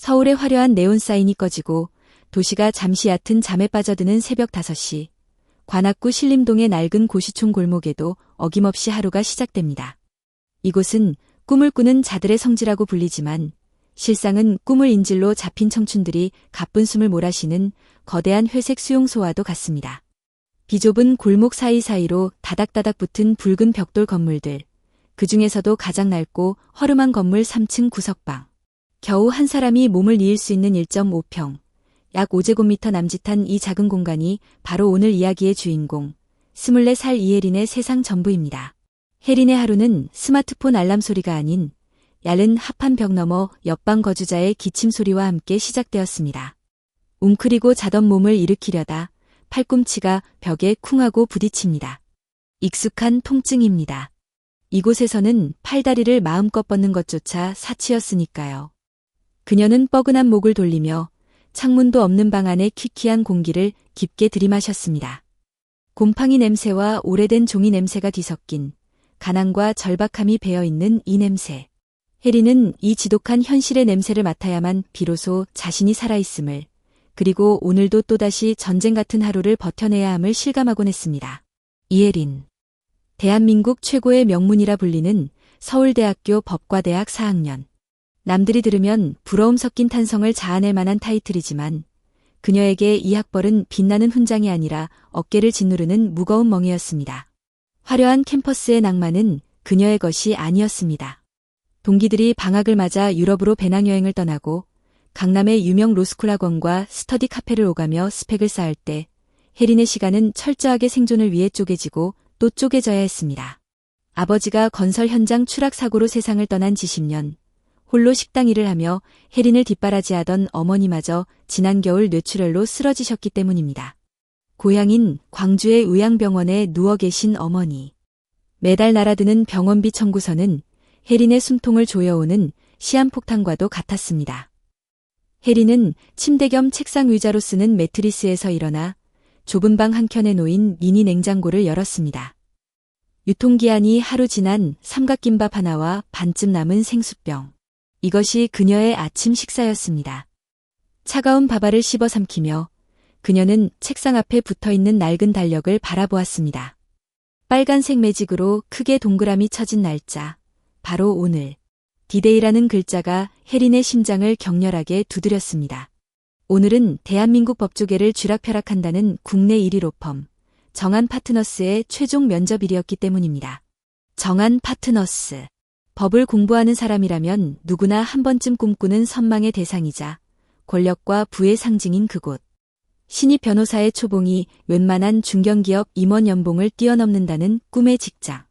서울의 화려한 네온 사인이 꺼지고 도시가 잠시 얕은 잠에 빠져드는 새벽 5시, 관악구 신림동의 낡은 고시촌 골목에도 어김없이 하루가 시작됩니다. 이곳은 꿈을 꾸는 자들의 성지라고 불리지만 실상은 꿈을 인질로 잡힌 청춘들이 가쁜 숨을 몰아쉬는 거대한 회색 수용소와도 같습니다. 비좁은 골목 사이사이로 다닥다닥 붙은 붉은 벽돌 건물들, 그 중에서도 가장 낡고 허름한 건물 3층 구석방. 겨우 한 사람이 몸을 이을 수 있는 1.5평, 약 5제곱미터 남짓한 이 작은 공간이 바로 오늘 이야기의 주인공, 24살 이혜린의 세상 전부입니다. 혜린의 하루는 스마트폰 알람 소리가 아닌 얇은 합판 벽 너머 옆방 거주자의 기침 소리와 함께 시작되었습니다. 웅크리고 자던 몸을 일으키려다 팔꿈치가 벽에 쿵하고 부딪힙니다. 익숙한 통증입니다. 이곳에서는 팔다리를 마음껏 뻗는 것조차 사치였으니까요. 그녀는 뻐근한 목을 돌리며 창문도 없는 방 안의 퀴퀴한 공기를 깊게 들이마셨습니다. 곰팡이 냄새와 오래된 종이 냄새가 뒤섞인 가난과 절박함이 배어있는 이 냄새. 혜린은 이 지독한 현실의 냄새를 맡아야만 비로소 자신이 살아있음을, 그리고 오늘도 또다시 전쟁 같은 하루를 버텨내야 함을 실감하곤 했습니다. 이혜린. 대한민국 최고의 명문이라 불리는 서울대학교 법과대학 4학년. 남들이 들으면 부러움 섞인 탄성을 자아낼 만한 타이틀이지만 그녀에게 이 학벌은 빛나는 훈장이 아니라 어깨를 짓누르는 무거운 멍이었습니다. 화려한 캠퍼스의 낭만은 그녀의 것이 아니었습니다. 동기들이 방학을 맞아 유럽으로 배낭여행을 떠나고 강남의 유명 로스쿨 학원과 스터디 카페를 오가며 스펙을 쌓을 때 혜린의 시간은 철저하게 생존을 위해 쪼개지고 또 쪼개져야 했습니다. 아버지가 건설 현장 추락 사고로 세상을 떠난 지 10년, 홀로 식당 일을 하며 혜린을 뒷바라지하던 어머니마저 지난 겨울 뇌출혈로 쓰러지셨기 때문입니다. 고향인 광주의 의양병원에 누워 계신 어머니. 매달 날아드는 병원비 청구서는 혜린의 숨통을 조여오는 시한폭탄과도 같았습니다. 혜린은 침대 겸 책상 의자로 쓰는 매트리스에서 일어나 좁은 방 한켠에 놓인 미니 냉장고를 열었습니다. 유통기한이 하루 지난 삼각김밥 하나와 반쯤 남은 생수병. 이것이 그녀의 아침 식사였습니다. 차가운 밥알을 씹어 삼키며 그녀는 책상 앞에 붙어있는 낡은 달력을 바라보았습니다. 빨간색 매직으로 크게 동그라미 쳐진 날짜. 바로 오늘. 디데이라는 글자가 혜린의 심장을 격렬하게 두드렸습니다. 오늘은 대한민국 법조계를 쥐락펴락한다는 국내 1위 로펌, 정한 파트너스의 최종 면접일이었기 때문입니다. 정한 파트너스. 법을 공부하는 사람이라면 누구나 한 번쯤 꿈꾸는 선망의 대상이자 권력과 부의 상징인 그곳. 신입 변호사의 초봉이 웬만한 중견기업 임원 연봉을 뛰어넘는다는 꿈의 직장.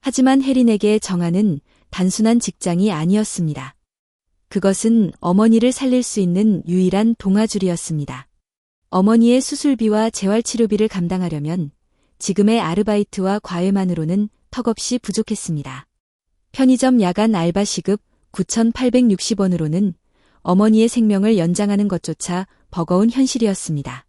하지만 혜린에게 정한은 단순한 직장이 아니었습니다. 그것은 어머니를 살릴 수 있는 유일한 동아줄이었습니다. 어머니의 수술비와 재활치료비를 감당하려면 지금의 아르바이트와 과외만으로는 턱없이 부족했습니다. 편의점 야간 알바 시급 9,860원으로는 어머니의 생명을 연장하는 것조차 버거운 현실이었습니다.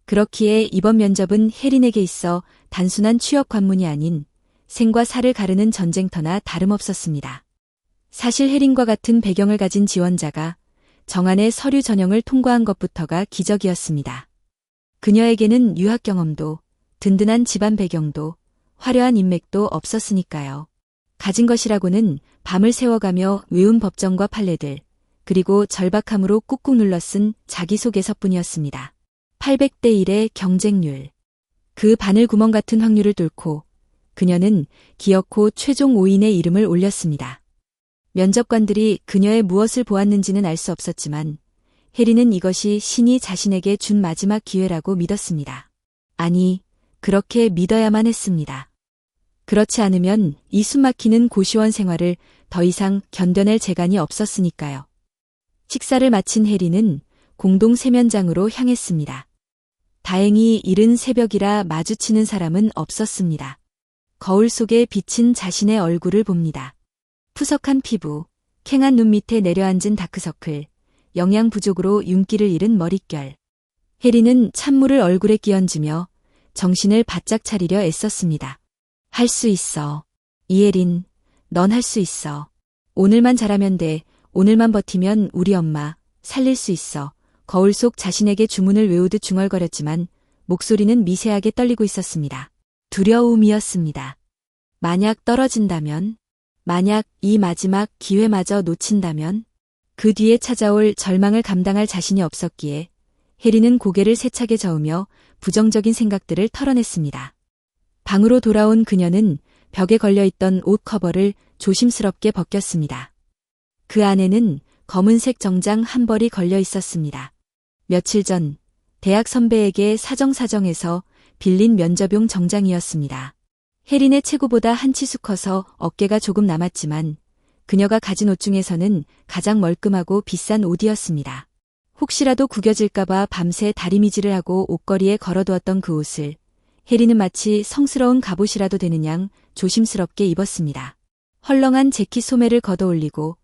그렇기에 이번 면접은 혜린에게 있어 단순한 취업 관문이 아닌 생과 사를 가르는 전쟁터나 다름없었습니다. 사실 혜린과 같은 배경을 가진 지원자가 정한의 서류 전형을 통과한 것부터가 기적이었습니다. 그녀에게는 유학 경험도, 든든한 집안 배경도, 화려한 인맥도 없었으니까요. 가진 것이라고는 밤을 새워가며 외운 법정과 판례들, 그리고 절박함으로 꾹꾹 눌러 쓴 자기소개서뿐이었습니다. 800대 1의 경쟁률. 그 바늘구멍 같은 확률을 뚫고 그녀는 기어코 최종 5인의 이름을 올렸습니다. 면접관들이 그녀의 무엇을 보았는지는 알 수 없었지만 혜린은 이것이 신이 자신에게 준 마지막 기회라고 믿었습니다. 아니, 그렇게 믿어야만 했습니다. 그렇지 않으면 이 숨막히는 고시원 생활을 더 이상 견뎌낼 재간이 없었으니까요. 식사를 마친 혜린은 공동 세면장으로 향했습니다. 다행히 이른 새벽이라 마주치는 사람은 없었습니다. 거울 속에 비친 자신의 얼굴을 봅니다. 푸석한 피부, 캥한 눈 밑에 내려앉은 다크서클, 영양 부족으로 윤기를 잃은 머릿결. 혜린은 찬물을 얼굴에 끼얹으며 정신을 바짝 차리려 애썼습니다. 할 수 있어. 이혜린, 넌 할 수 있어. 오늘만 잘하면 돼. 오늘만 버티면 우리 엄마, 살릴 수 있어. 거울 속 자신에게 주문을 외우듯 중얼거렸지만 목소리는 미세하게 떨리고 있었습니다. 두려움이었습니다. 만약 떨어진다면? 만약 이 마지막 기회마저 놓친다면? 그 뒤에 찾아올 절망을 감당할 자신이 없었기에 해리는 고개를 세차게 저으며 부정적인 생각들을 털어냈습니다. 방으로 돌아온 그녀는 벽에 걸려있던 옷 커버를 조심스럽게 벗겼습니다. 그 안에는 검은색 정장 한 벌이 걸려 있었습니다. 며칠 전 대학 선배에게 사정사정해서 빌린 면접용 정장이었습니다. 해린의 체구보다 한 치수 커서 어깨가 조금 남았지만 그녀가 가진 옷 중에서는 가장 멀끔하고 비싼 옷이었습니다. 혹시라도 구겨질까봐 밤새 다리미질을 하고 옷걸이에 걸어두었던 그 옷을 해리는 마치 성스러운 갑옷이라도 되는 양 조심스럽게 입었습니다. 헐렁한 재킷 소매를 걷어올리고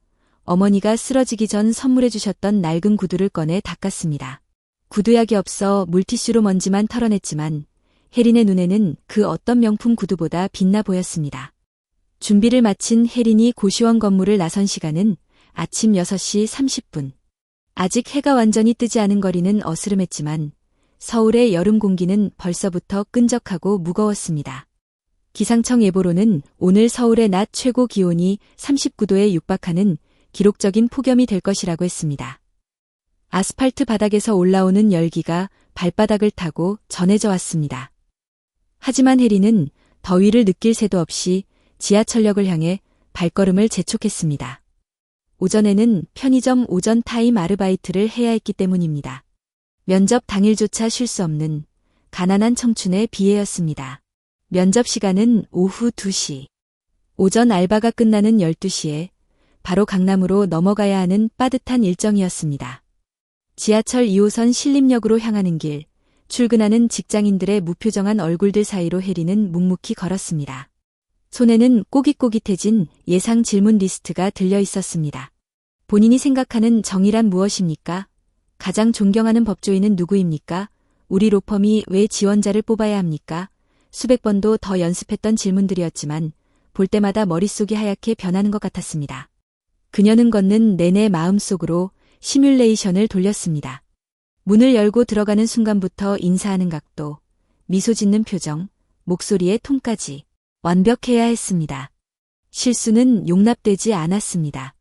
어머니가 쓰러지기 전 선물해 주셨던 낡은 구두를 꺼내 닦았습니다. 구두약이 없어 물티슈로 먼지만 털어냈지만 해린의 눈에는 그 어떤 명품 구두보다 빛나 보였습니다. 준비를 마친 해린이 고시원 건물을 나선 시간은 아침 6시 30분. 아직 해가 완전히 뜨지 않은 거리는 어스름했지만 서울의 여름 공기는 벌써부터 끈적하고 무거웠습니다. 기상청 예보로는 오늘 서울의 낮 최고 기온이 39도에 육박하는 기록적인 폭염이 될 것이라고 했습니다. 아스팔트 바닥에서 올라오는 열기가 발바닥을 타고 전해져 왔습니다. 하지만 해리는 더위를 느낄 새도 없이 지하철역을 향해 발걸음을 재촉했습니다. 오전에는 편의점 오전 타임 아르바이트를 해야 했기 때문입니다. 면접 당일조차 쉴 수 없는 가난한 청춘의 비애였습니다. 면접 시간은 오후 2시. 오전 알바가 끝나는 12시에 바로 강남으로 넘어가야 하는 빠듯한 일정이었습니다. 지하철 2호선 신림역으로 향하는 길, 출근하는 직장인들의 무표정한 얼굴들 사이로 해리는 묵묵히 걸었습니다. 손에는 꼬깃꼬깃해진 예상 질문 리스트가 들려 있었습니다. 본인이 생각하는 정의란 무엇입니까? 가장 존경하는 법조인은 누구입니까? 우리 로펌이 왜 지원자를 뽑아야 합니까? 수백 번도 더 연습했던 질문들이었지만 볼 때마다 머릿속이 하얗게 변하는 것 같았습니다. 그녀는 걷는 내내 마음속으로 시뮬레이션을 돌렸습니다. 문을 열고 들어가는 순간부터 인사하는 각도, 미소 짓는 표정, 목소리의 톤까지 완벽해야 했습니다. 실수는 용납되지 않았습니다.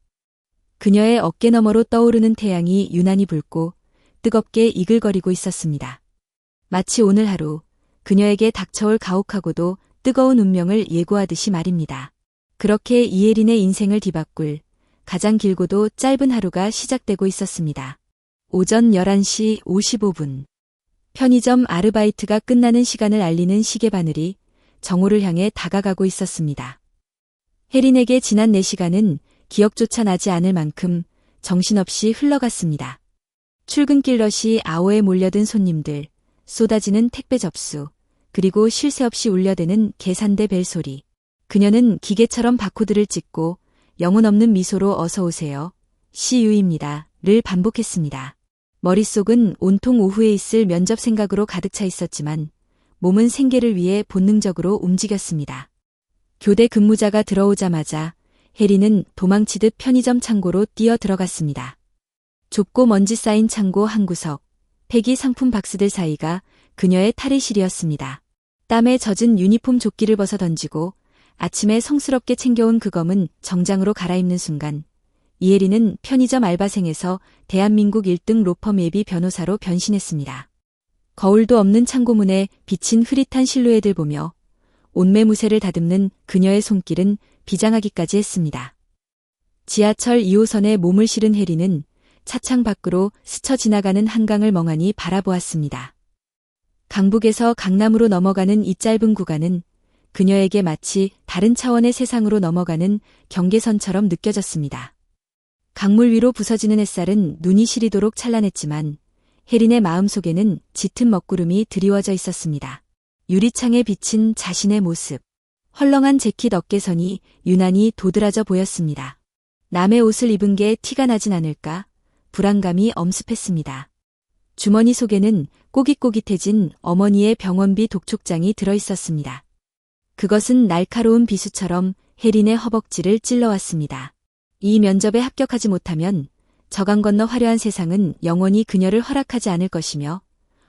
그녀의 어깨 너머로 떠오르는 태양이 유난히 붉고 뜨겁게 이글거리고 있었습니다. 마치 오늘 하루 그녀에게 닥쳐올 가혹하고도 뜨거운 운명을 예고하듯이 말입니다. 그렇게 이혜린의 인생을 뒤바꿀 가장 길고도 짧은 하루가 시작되고 있었습니다. 오전 11시 55분. 편의점 아르바이트가 끝나는 시간을 알리는 시계 바늘이 정오를 향해 다가가고 있었습니다. 혜린에게 지난 4시간은 기억조차 나지 않을 만큼 정신없이 흘러갔습니다. 출근길 러시 아오에 몰려든 손님들, 쏟아지는 택배 접수, 그리고 쉴 새 없이 울려대는 계산대 벨 소리. 그녀는 기계처럼 바코드를 찍고 영혼 없는 미소로 어서 오세요. CU입니다. 를 반복했습니다. 머릿속은 온통 오후에 있을 면접 생각으로 가득 차 있었지만 몸은 생계를 위해 본능적으로 움직였습니다. 교대 근무자가 들어오자마자 해리는 도망치듯 편의점 창고로 뛰어 들어갔습니다. 좁고 먼지 쌓인 창고 한 구석, 폐기 상품 박스들 사이가 그녀의 탈의실이었습니다. 땀에 젖은 유니폼 조끼를 벗어 던지고 아침에 성스럽게 챙겨온 그 검은 정장으로 갈아입는 순간 이혜리는 편의점 알바생에서 대한민국 1등 로펌 예비 변호사로 변신했습니다. 거울도 없는 창고문에 비친 흐릿한 실루엣을 보며 옷매무새를 다듬는 그녀의 손길은 비장하기까지 했습니다. 지하철 2호선에 몸을 실은 해리는 차창 밖으로 스쳐 지나가는 한강을 멍하니 바라보았습니다. 강북에서 강남으로 넘어가는 이 짧은 구간은 그녀에게 마치 다른 차원의 세상으로 넘어가는 경계선처럼 느껴졌습니다. 강물 위로 부서지는 햇살은 눈이 시리도록 찬란했지만 혜린의 마음속에는 짙은 먹구름이 드리워져 있었습니다. 유리창에 비친 자신의 모습. 헐렁한 재킷 어깨선이 유난히 도드라져 보였습니다. 남의 옷을 입은 게 티가 나진 않을까? 불안감이 엄습했습니다. 주머니 속에는 꼬깃꼬깃해진 어머니의 병원비 독촉장이 들어있었습니다. 그것은 날카로운 비수처럼 혜린의 허벅지를 찔러왔습니다. 이 면접에 합격하지 못하면 저강 건너 화려한 세상은 영원히 그녀를 허락하지 않을 것이며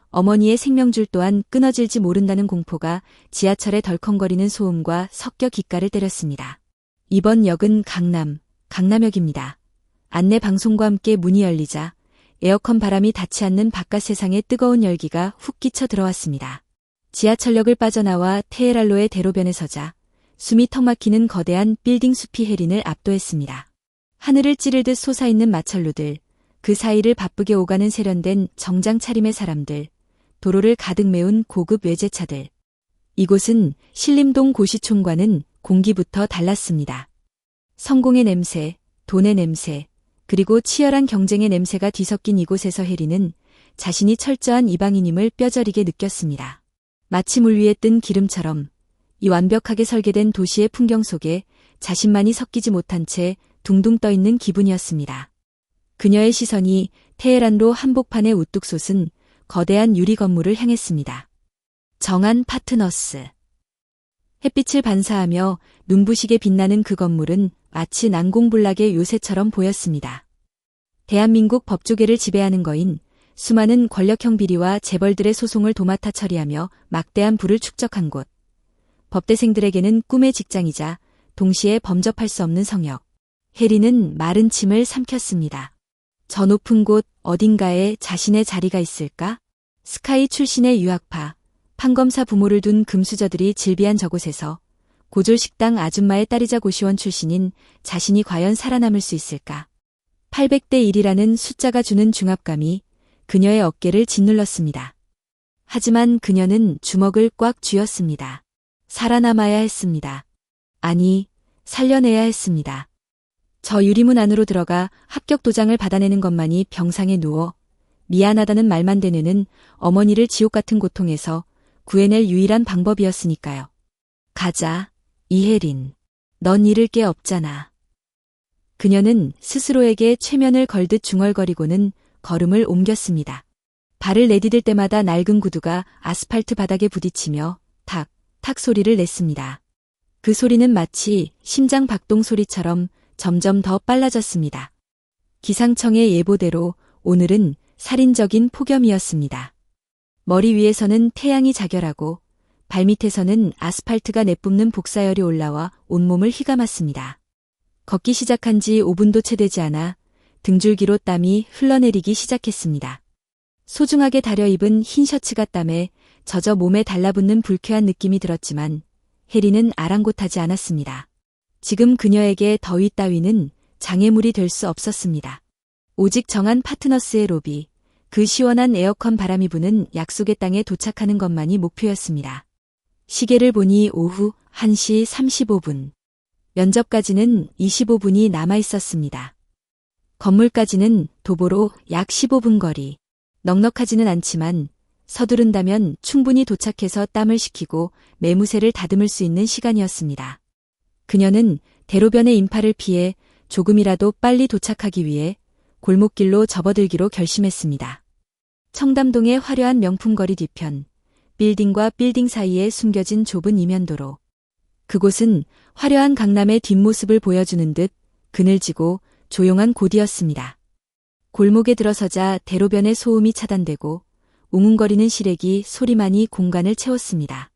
어머니의 생명줄 또한 끊어질지 모른다는 공포가 지하철의 덜컹거리는 소음과 섞여 귓가를 때렸습니다. 이번 역은 강남역입니다. 안내 방송과 함께 문이 열리자 에어컨 바람이 닿지 않는 바깥 세상의 뜨거운 열기가 훅 끼쳐 들어왔습니다. 지하철역을 빠져나와 테헤랄로의 대로변에 서자 숨이 턱 막히는 거대한 빌딩 숲이 혜린을 압도했습니다. 하늘을 찌르듯 솟아있는 마철로들, 그 사이를 바쁘게 오가는 세련된 정장 차림의 사람들, 도로를 가득 메운 고급 외제차들. 이곳은 신림동 고시촌과는 공기부터 달랐습니다. 성공의 냄새, 돈의 냄새, 그리고 치열한 경쟁의 냄새가 뒤섞인 이곳에서 혜린은 자신이 철저한 이방인임을 뼈저리게 느꼈습니다. 마치 물 위에 뜬 기름처럼 이 완벽하게 설계된 도시의 풍경 속에 자신만이 섞이지 못한 채 둥둥 떠 있는 기분이었습니다. 그녀의 시선이 테헤란로 한복판에 우뚝 솟은 거대한 유리 건물을 향했습니다. 정한 파트너스. 햇빛을 반사하며 눈부시게 빛나는 그 건물은 마치 난공불락의 요새처럼 보였습니다. 대한민국 법조계를 지배하는 거인 수많은 권력형 비리와 재벌들의 소송을 도맡아 처리하며 막대한 부를 축적한 곳. 법대생들에게는 꿈의 직장이자 동시에 범접할 수 없는 성역. 혜린은 마른 침을 삼켰습니다. 저 높은 곳 어딘가에 자신의 자리가 있을까? 스카이 출신의 유학파, 판검사 부모를 둔 금수저들이 질비한 저곳에서 고졸식당 아줌마의 딸이자 고시원 출신인 자신이 과연 살아남을 수 있을까? 800대 1이라는 숫자가 주는 중압감이 그녀의 어깨를 짓눌렀습니다. 하지만 그녀는 주먹을 꽉 쥐었습니다. 살아남아야 했습니다. 아니, 살려내야 했습니다. 저 유리문 안으로 들어가 합격 도장을 받아내는 것만이 병상에 누워 미안하다는 말만 되뇌는 어머니를 지옥 같은 고통에서 구해낼 유일한 방법이었으니까요. 가자, 이혜린. 넌 잃을 게 없잖아. 그녀는 스스로에게 최면을 걸듯 중얼거리고는 걸음을 옮겼습니다. 발을 내디딜 때마다 낡은 구두가 아스팔트 바닥에 부딪히며 탁, 탁 소리를 냈습니다. 그 소리는 마치 심장 박동 소리처럼 점점 더 빨라졌습니다. 기상청의 예보대로 오늘은 살인적인 폭염이었습니다. 머리 위에서는 태양이 자결하고 발밑에서는 아스팔트가 내뿜는 복사열이 올라와 온몸을 휘감았습니다. 걷기 시작한 지 5분도 채 되지 않아 등줄기로 땀이 흘러내리기 시작했습니다. 소중하게 다려입은 흰 셔츠가 땀에 젖어 몸에 달라붙는 불쾌한 느낌이 들었지만 혜린은 아랑곳하지 않았습니다. 지금 그녀에게 더위 따위는 장애물이 될 수 없었습니다. 오직 정한 파트너스의 로비, 그 시원한 에어컨 바람이 부는 약속의 땅에 도착하는 것만이 목표였습니다. 시계를 보니 오후 1시 35분. 면접까지는 25분이 남아 있었습니다. 건물까지는 도보로 약 15분 거리. 넉넉하지는 않지만 서두른다면 충분히 도착해서 땀을 식히고 매무새를 다듬을 수 있는 시간이었습니다. 그녀는 대로변의 인파를 피해 조금이라도 빨리 도착하기 위해 골목길로 접어들기로 결심했습니다. 청담동의 화려한 명품거리 뒤편, 빌딩과 빌딩 사이에 숨겨진 좁은 이면도로. 그곳은 화려한 강남의 뒷모습을 보여주는 듯 그늘지고 조용한 곳이었습니다. 골목에 들어서자 대로변의 소음이 차단되고 웅웅거리는 시래기 소리만이 공간을 채웠습니다.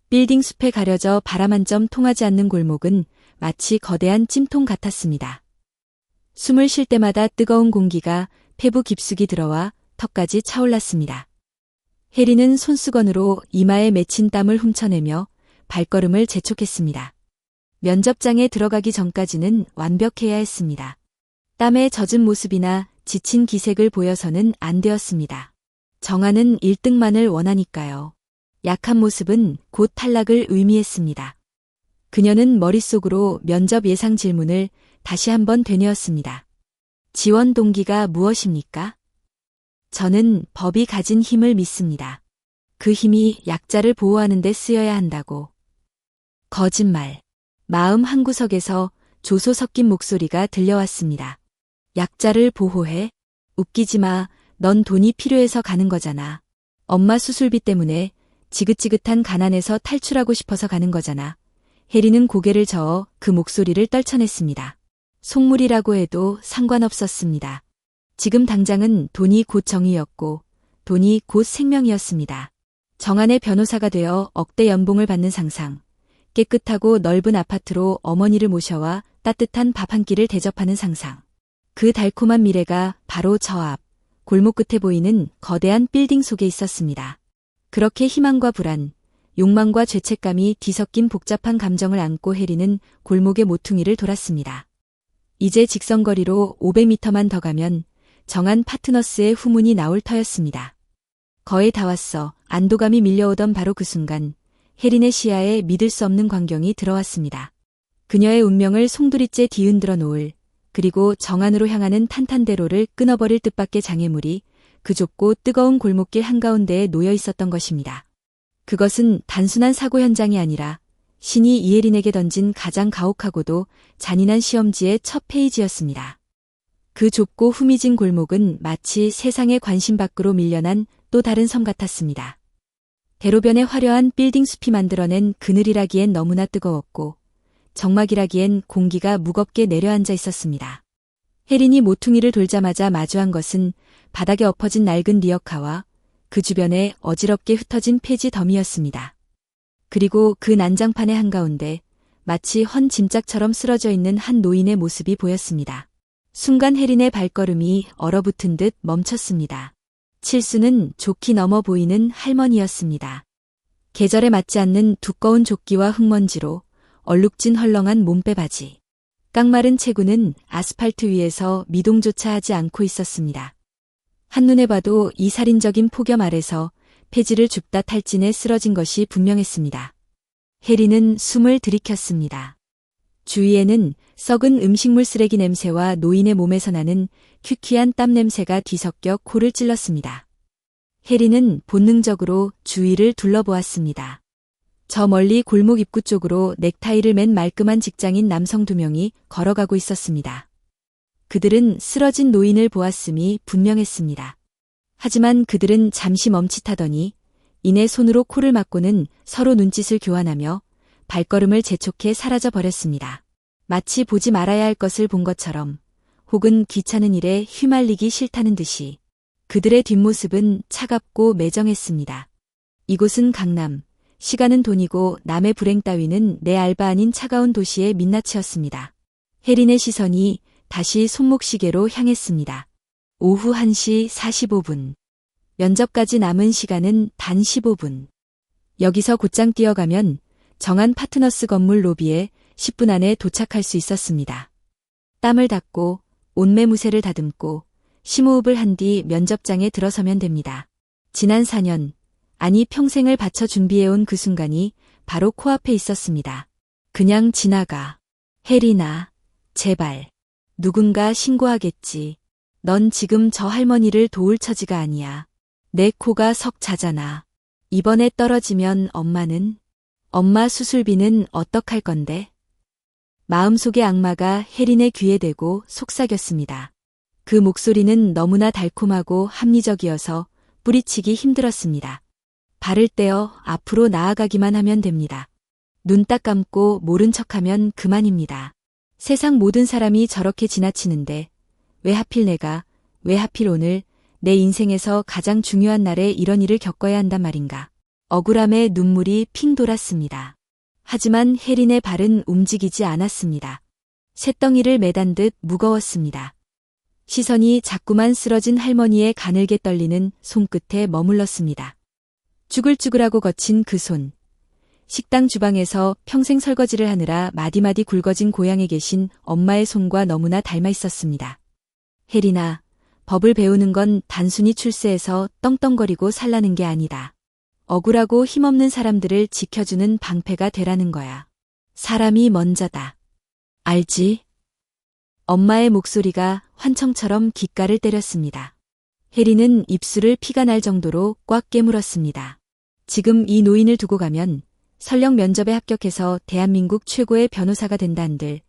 빌딩 숲에 가려져 바람 한 점 통하지 않는 골목은 마치 거대한 찜통 같았습니다. 숨을 쉴 때마다 뜨거운 공기가 폐부 깊숙이 들어와 턱까지 차올랐습니다. 혜린은 손수건으로 이마에 맺힌 땀을 훔쳐내며 발걸음을 재촉했습니다. 면접장에 들어가기 전까지는 완벽해야 했습니다. 땀에 젖은 모습이나 지친 기색을 보여서는 안 되었습니다. 정하는 1등만을 원하니까요. 약한 모습은 곧 탈락을 의미했습니다. 그녀는 머릿속으로 면접 예상 질문을 다시 한번 되뇌었습니다. 지원 동기가 무엇입니까? 저는 법이 가진 힘을 믿습니다. 그 힘이 약자를 보호하는 데 쓰여야 한다고. 거짓말. 마음 한구석에서 조소 섞인 목소리가 들려왔습니다. 약자를 보호해? 웃기지 마. 넌 돈이 필요해서 가는 거잖아. 엄마 수술비 때문에 지긋지긋한 가난에서 탈출하고 싶어서 가는 거잖아. 혜린은 고개를 저어 그 목소리를 떨쳐냈습니다. 속물이라고 해도 상관없었습니다. 지금 당장은 돈이 곧 정의였고 돈이 곧 생명이었습니다. 정한의 변호사가 되어 억대 연봉을 받는 상상, 깨끗하고 넓은 아파트로 어머니를 모셔와 따뜻한 밥 한 끼를 대접하는 상상. 그 달콤한 미래가 바로 저 앞, 골목 끝에 보이는 거대한 빌딩 속에 있었습니다. 그렇게 희망과 불안, 욕망과 죄책감이 뒤섞인 복잡한 감정을 안고 해리는 골목의 모퉁이를 돌았습니다. 이제 직선거리로 500m만 더 가면 정한 파트너스의 후문이 나올 터였습니다. 거의 다 왔어. 안도감이 밀려오던 바로 그 순간 혜린의 시야에 믿을 수 없는 광경이 들어왔습니다. 그녀의 운명을 송두리째 뒤흔들어 놓을, 그리고 정안으로 향하는 탄탄대로를 끊어버릴 뜻밖의 장애물이 그 좁고 뜨거운 골목길 한가운데에 놓여 있었던 것입니다. 그것은 단순한 사고 현장이 아니라 신이 이혜린에게 던진 가장 가혹하고도 잔인한 시험지의 첫 페이지였습니다. 그 좁고 후미진 골목은 마치 세상의 관심 밖으로 밀려난 또 다른 섬 같았습니다. 대로변의 화려한 빌딩 숲이 만들어낸 그늘이라기엔 너무나 뜨거웠고 적막이라기엔 공기가 무겁게 내려앉아 있었습니다. 혜린이 모퉁이를 돌자마자 마주한 것은 바닥에 엎어진 낡은 리어카와 그 주변에 어지럽게 흩어진 폐지 더미였습니다. 그리고 그 난장판의 한가운데 마치 헌 짐짝처럼 쓰러져 있는 한 노인의 모습이 보였습니다. 순간 혜린의 발걸음이 얼어붙은 듯 멈췄습니다. 칠수는 좋기 넘어 보이는 할머니였습니다. 계절에 맞지 않는 두꺼운 조끼와 흙먼지로 얼룩진 헐렁한 몸빼 바지. 깡마른 체구는 아스팔트 위에서 미동조차 하지 않고 있었습니다. 한눈에 봐도 이 살인적인 폭염 아래서 폐지를 줍다 탈진해 쓰러진 것이 분명했습니다. 혜린은 숨을 들이켰습니다. 주위에는 썩은 음식물 쓰레기 냄새와 노인의 몸에서 나는 퀴퀴한 땀 냄새가 뒤섞여 코를 찔렀습니다. 혜린은 본능적으로 주위를 둘러보았습니다. 저 멀리 골목 입구 쪽으로 넥타이를 맨 말끔한 직장인 남성 2명이 걸어가고 있었습니다. 그들은 쓰러진 노인을 보았음이 분명했습니다. 하지만 그들은 잠시 멈칫하더니 이내 손으로 코를 막고는 서로 눈짓을 교환하며 발걸음을 재촉해 사라져 버렸습니다. 마치 보지 말아야 할 것을 본 것처럼, 혹은 귀찮은 일에 휘말리기 싫다는 듯이. 그들의 뒷모습은 차갑고 매정했습니다. 이곳은 강남, 시간은 돈이고 남의 불행 따위는 내 알바 아닌 차가운 도시의 민낯이었습니다. 혜린의 시선이 다시 손목시계로 향했습니다. 오후 1시 45분. 면접까지 남은 시간은 단 15분. 여기서 곧장 뛰어가면 정한 파트너스 건물 로비에 10분 안에 도착할 수 있었습니다. 땀을 닦고 옷매무새를 다듬고 심호흡을 한 뒤 면접장에 들어서면 됩니다. 지난 4년, 아니 평생을 바쳐 준비해온 그 순간이 바로 코앞에 있었습니다. 그냥 지나가. 혜린아, 제발. 누군가 신고하겠지. 넌 지금 저 할머니를 도울 처지가 아니야. 내 코가 석 자잖아. 이번에 떨어지면 엄마는? 엄마 수술비는 어떡할 건데? 마음속의 악마가 혜린의 귀에 대고 속삭였습니다. 그 목소리는 너무나 달콤하고 합리적이어서 뿌리치기 힘들었습니다. 발을 떼어 앞으로 나아가기만 하면 됩니다. 눈 딱 감고 모른 척하면 그만입니다. 세상 모든 사람이 저렇게 지나치는데 왜 하필 내가, 왜 하필 오늘 내 인생에서 가장 중요한 날에 이런 일을 겪어야 한단 말인가. 억울함에 눈물이 핑 돌았습니다. 하지만 혜린의 발은 움직이지 않았습니다. 쇳덩이를 매단 듯 무거웠습니다. 시선이 자꾸만 쓰러진 할머니의 가늘게 떨리는 손끝에 머물렀습니다. 쭈글쭈글하고 거친 그 손. 식당 주방에서 평생 설거지를 하느라 마디마디 굵어진 고향에 계신 엄마의 손과 너무나 닮아 있었습니다. 혜린아, 법을 배우는 건 단순히 출세해서 떵떵거리고 살라는 게 아니다. 억울하고 힘없는 사람들을 지켜주는 방패가 되라는 거야. 사람이 먼저다. 알지? 엄마의 목소리가 환청처럼 귓가를 때렸습니다. 혜린은 입술을 피가 날 정도로 꽉 깨물었습니다. 지금 이 노인을 두고 가면 설령 면접에 합격해서 대한민국 최고의 변호사가 된다 한들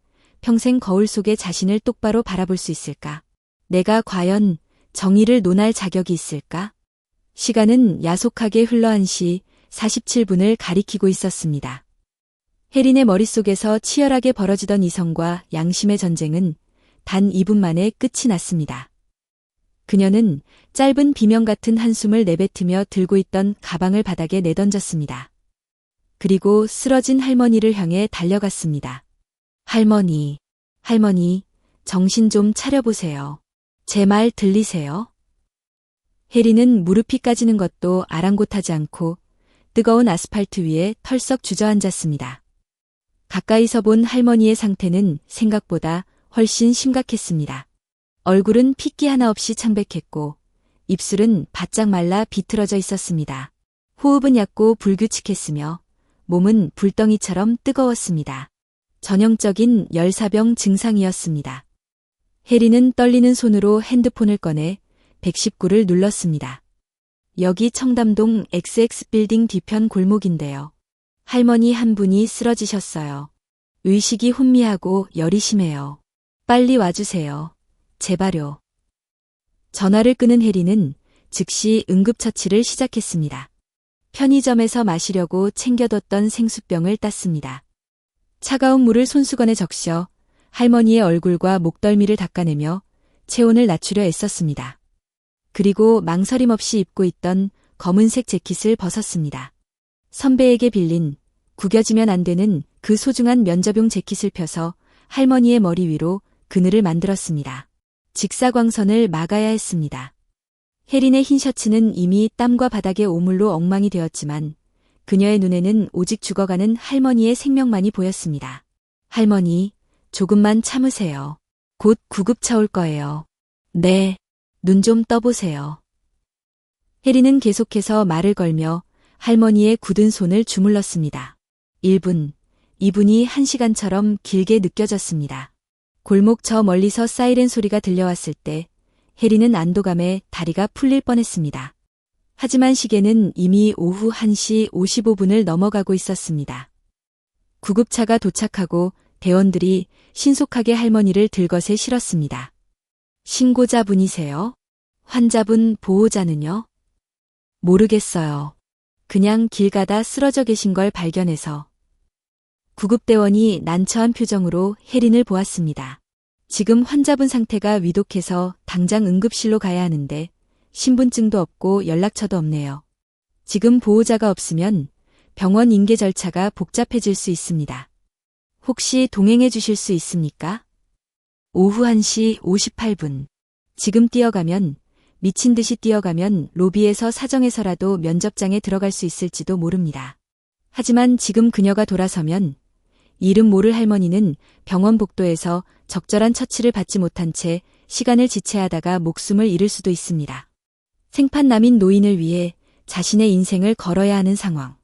평생 거울 속에 자신을 똑바로 바라볼 수 있을까? 내가 과연 정의를 논할 자격이 있을까? 시간은 야속하게 흘러 1시 47분을 가리키고 있었습니다. 혜린의 머릿속에서 치열하게 벌어지던 이성과 양심의 전쟁은 단 2분 만에 끝이 났습니다. 그녀는 짧은 비명 같은 한숨을 내뱉으며 들고 있던 가방을 바닥에 내던졌습니다. 그리고 쓰러진 할머니를 향해 달려갔습니다. 할머니, 할머니, 정신 좀 차려보세요. 제 말 들리세요? 해리는 무릎이 까지는 것도 아랑곳하지 않고 뜨거운 아스팔트 위에 털썩 주저앉았습니다. 가까이서 본 할머니의 상태는 생각보다 훨씬 심각했습니다. 얼굴은 핏기 하나 없이 창백했고 입술은 바짝 말라 비틀어져 있었습니다. 호흡은 얕고 불규칙했으며 몸은 불덩이처럼 뜨거웠습니다. 전형적인 열사병 증상이었습니다. 해리는 떨리는 손으로 핸드폰을 꺼내 119를 눌렀습니다. 여기 청담동 XX 빌딩 뒤편 골목인데요. 할머니 한 분이 쓰러지셨어요. 의식이 혼미하고 열이 심해요. 빨리 와주세요. 제발요. 전화를 끄는 해리는 즉시 응급처치를 시작했습니다. 편의점에서 마시려고 챙겨뒀던 생수병을 땄습니다. 차가운 물을 손수건에 적셔 할머니의 얼굴과 목덜미를 닦아내며 체온을 낮추려 애썼습니다. 그리고 망설임 없이 입고 있던 검은색 재킷을 벗었습니다. 선배에게 빌린 구겨지면 안 되는 그 소중한 면접용 재킷을 펴서 할머니의 머리 위로 그늘을 만들었습니다. 직사광선을 막아야 했습니다. 해린의 흰 셔츠는 이미 땀과 바닥의 오물로 엉망이 되었지만 그녀의 눈에는 오직 죽어가는 할머니의 생명만이 보였습니다. 할머니, 조금만 참으세요. 곧 구급차 올 거예요. 네, 눈 좀 떠보세요. 해린은 계속해서 말을 걸며 할머니의 굳은 손을 주물렀습니다. 1분, 2분이 1시간처럼 길게 느껴졌습니다. 골목 저 멀리서 사이렌 소리가 들려왔을 때 해리는 안도감에 다리가 풀릴 뻔했습니다. 하지만 시계는 이미 오후 1시 55분을 넘어가고 있었습니다. 구급차가 도착하고 대원들이 신속하게 할머니를 들것에 실었습니다. 신고자분이세요? 환자분 보호자는요? 모르겠어요. 그냥 길 가다 쓰러져 계신 걸 발견해서. 구급대원이 난처한 표정으로 해린을 보았습니다. 지금 환자분 상태가 위독해서 당장 응급실로 가야 하는데 신분증도 없고 연락처도 없네요. 지금 보호자가 없으면 병원 인계 절차가 복잡해질 수 있습니다. 혹시 동행해 주실 수 있습니까? 오후 1시 58분. 지금 뛰어가면, 미친 듯이 뛰어가면 로비에서 사정해서라도 면접장에 들어갈 수 있을지도 모릅니다. 하지만 지금 그녀가 돌아서면 이름 모를 할머니는 병원 복도에서 적절한 처치를 받지 못한 채 시간을 지체하다가 목숨을 잃을 수도 있습니다. 생판남인 노인을 위해 자신의 인생을 걸어야 하는 상황.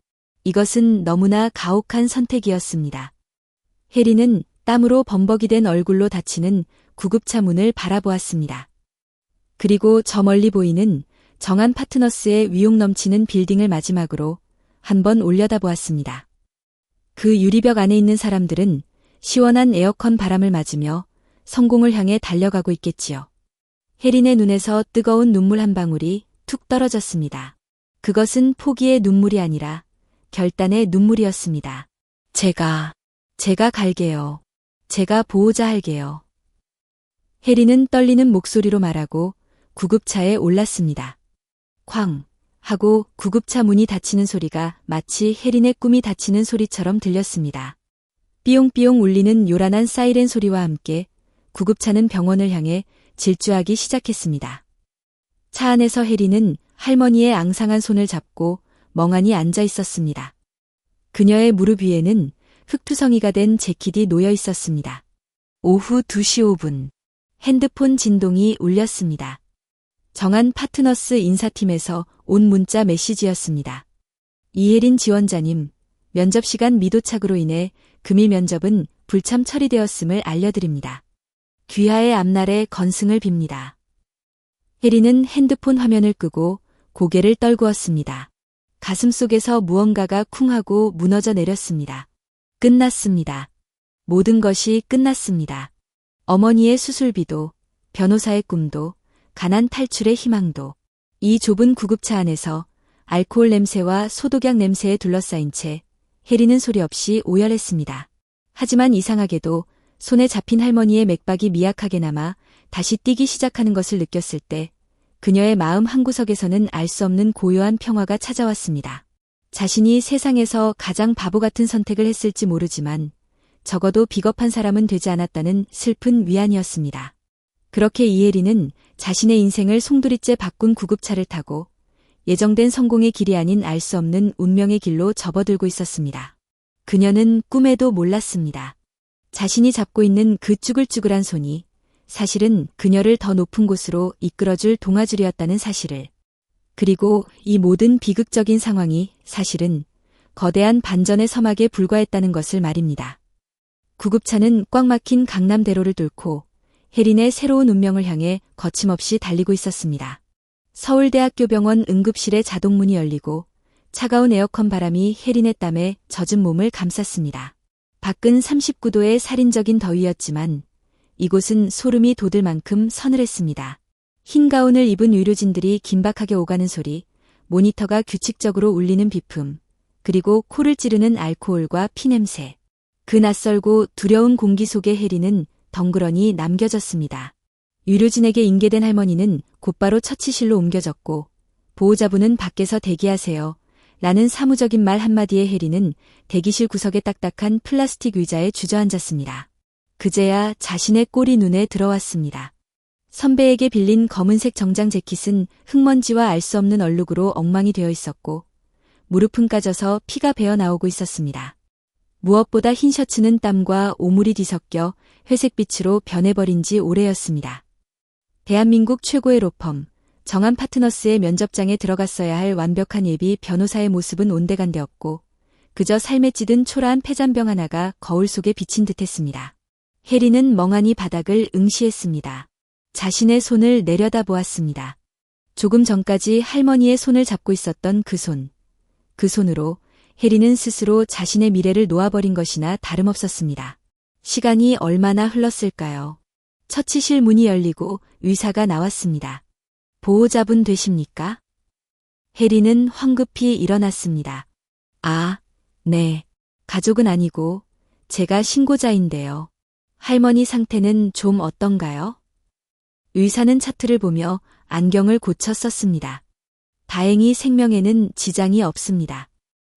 이것은 너무나 가혹한 선택이었습니다. 해리는 땀으로 범벅이 된 얼굴로 닫히는 구급차 문을 바라보았습니다. 그리고 저 멀리 보이는 정한 파트너스의 위용 넘치는 빌딩을 마지막으로 한번 올려다보았습니다. 그 유리벽 안에 있는 사람들은 시원한 에어컨 바람을 맞으며 성공을 향해 달려가고 있겠지요. 해린의 눈에서 뜨거운 눈물 한 방울이 툭 떨어졌습니다. 그것은 포기의 눈물이 아니라 결단의 눈물이었습니다. 제가 갈게요. 제가 보호자 할게요. 해린은 떨리는 목소리로 말하고 구급차에 올랐습니다. 쾅 하고 구급차 문이 닫히는 소리가 마치 해린의 꿈이 닫히는 소리처럼 들렸습니다. 삐용삐용 울리는 요란한 사이렌 소리와 함께 구급차는 병원을 향해 질주하기 시작했습니다. 차 안에서 해린은 할머니의 앙상한 손을 잡고 멍하니 앉아 있었습니다. 그녀의 무릎 위에는 흙투성이가 된 재킷이 놓여 있었습니다. 오후 2시 5분. 핸드폰 진동이 울렸습니다. 정한 파트너스 인사팀에서 온 문자 메시지였습니다. 이혜린 지원자님, 면접시간 미도착으로 인해 금일 면접은 불참 처리되었음을 알려드립니다. 귀하의 앞날에 건승을 빕니다. 혜린은 핸드폰 화면을 끄고 고개를 떨구었습니다. 가슴속에서 무언가가 쿵 하고 무너져 내렸습니다. 끝났습니다. 모든 것이 끝났습니다. 어머니의 수술비도, 변호사의 꿈도, 가난 탈출의 희망도. 이 좁은 구급차 안에서 알코올 냄새와 소독약 냄새에 둘러싸인 채 해리는 소리 없이 오열했습니다. 하지만 이상하게도 손에 잡힌 할머니의 맥박이 미약하게 남아 다시 뛰기 시작하는 것을 느꼈을 때 그녀의 마음 한구석에서는 알 수 없는 고요한 평화가 찾아왔습니다. 자신이 세상에서 가장 바보 같은 선택을 했을지 모르지만 적어도 비겁한 사람은 되지 않았다는 슬픈 위안이었습니다. 그렇게 이혜리는 자신의 인생을 송두리째 바꾼 구급차를 타고 예정된 성공의 길이 아닌 알 수 없는 운명의 길로 접어들고 있었습니다. 그녀는 꿈에도 몰랐습니다. 자신이 잡고 있는 그 쭈글쭈글한 손이 사실은 그녀를 더 높은 곳으로 이끌어줄 동아줄이었다는 사실을. 그리고 이 모든 비극적인 상황이 사실은 거대한 반전의 서막에 불과했다는 것을 말입니다. 구급차는 꽉 막힌 강남대로를 뚫고 혜린의 새로운 운명을 향해 거침없이 달리고 있었습니다. 서울대학교 병원 응급실의 자동문이 열리고 차가운 에어컨 바람이 혜린의 땀에 젖은 몸을 감쌌습니다. 밖은 39도의 살인적인 더위였지만 이곳은 소름이 돋을 만큼 서늘했습니다. 흰 가운을 입은 의료진들이 긴박하게 오가는 소리, 모니터가 규칙적으로 울리는 비품, 그리고 코를 찌르는 알코올과 피냄새. 그 낯설고 두려운 공기 속에 혜린은 덩그러니 남겨졌습니다. 의료진에게 인계된 할머니는 곧바로 처치실로 옮겨졌고 보호자분은 밖에서 대기하세요. 라는 사무적인 말 한마디에 혜린은 대기실 구석의 딱딱한 플라스틱 의자에 주저앉았습니다. 그제야 자신의 꼴이 눈에 들어왔습니다. 선배에게 빌린 검은색 정장 재킷은 흙먼지와 알 수 없는 얼룩으로 엉망이 되어 있었고 무릎은 까져서 피가 배어 나오고 있었습니다. 무엇보다 흰 셔츠는 땀과 오물이 뒤섞여 회색빛으로 변해버린 지 오래였습니다. 대한민국 최고의 로펌, 정한 파트너스의 면접장에 들어갔어야 할 완벽한 예비 변호사의 모습은 온데간데없고 그저 삶에 찌든 초라한 폐잔병 하나가 거울 속에 비친 듯했습니다. 혜린은 멍하니 바닥을 응시했습니다. 자신의 손을 내려다보았습니다. 조금 전까지 할머니의 손을 잡고 있었던 그 손. 그 손으로 혜린은 스스로 자신의 미래를 놓아버린 것이나 다름없었습니다. 시간이 얼마나 흘렀을까요? 처치실 문이 열리고 의사가 나왔습니다. 보호자분 되십니까? 혜린은 황급히 일어났습니다. 아, 네. 가족은 아니고 제가 신고자인데요. 할머니 상태는 좀 어떤가요? 의사는 차트를 보며 안경을 고쳐 썼습니다. 다행히 생명에는 지장이 없습니다.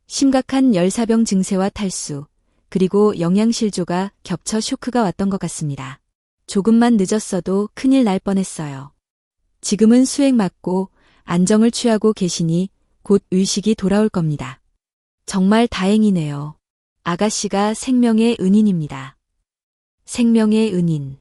심각한 열사병 증세와 탈수, 그리고 영양실조가 겹쳐 쇼크가 왔던 것 같습니다. 조금만 늦었어도 큰일 날 뻔했어요. 지금은 수액 맞고 안정을 취하고 계시니 곧 의식이 돌아올 겁니다. 정말 다행이네요. 아가씨가 생명의 은인입니다. 생명의 은인.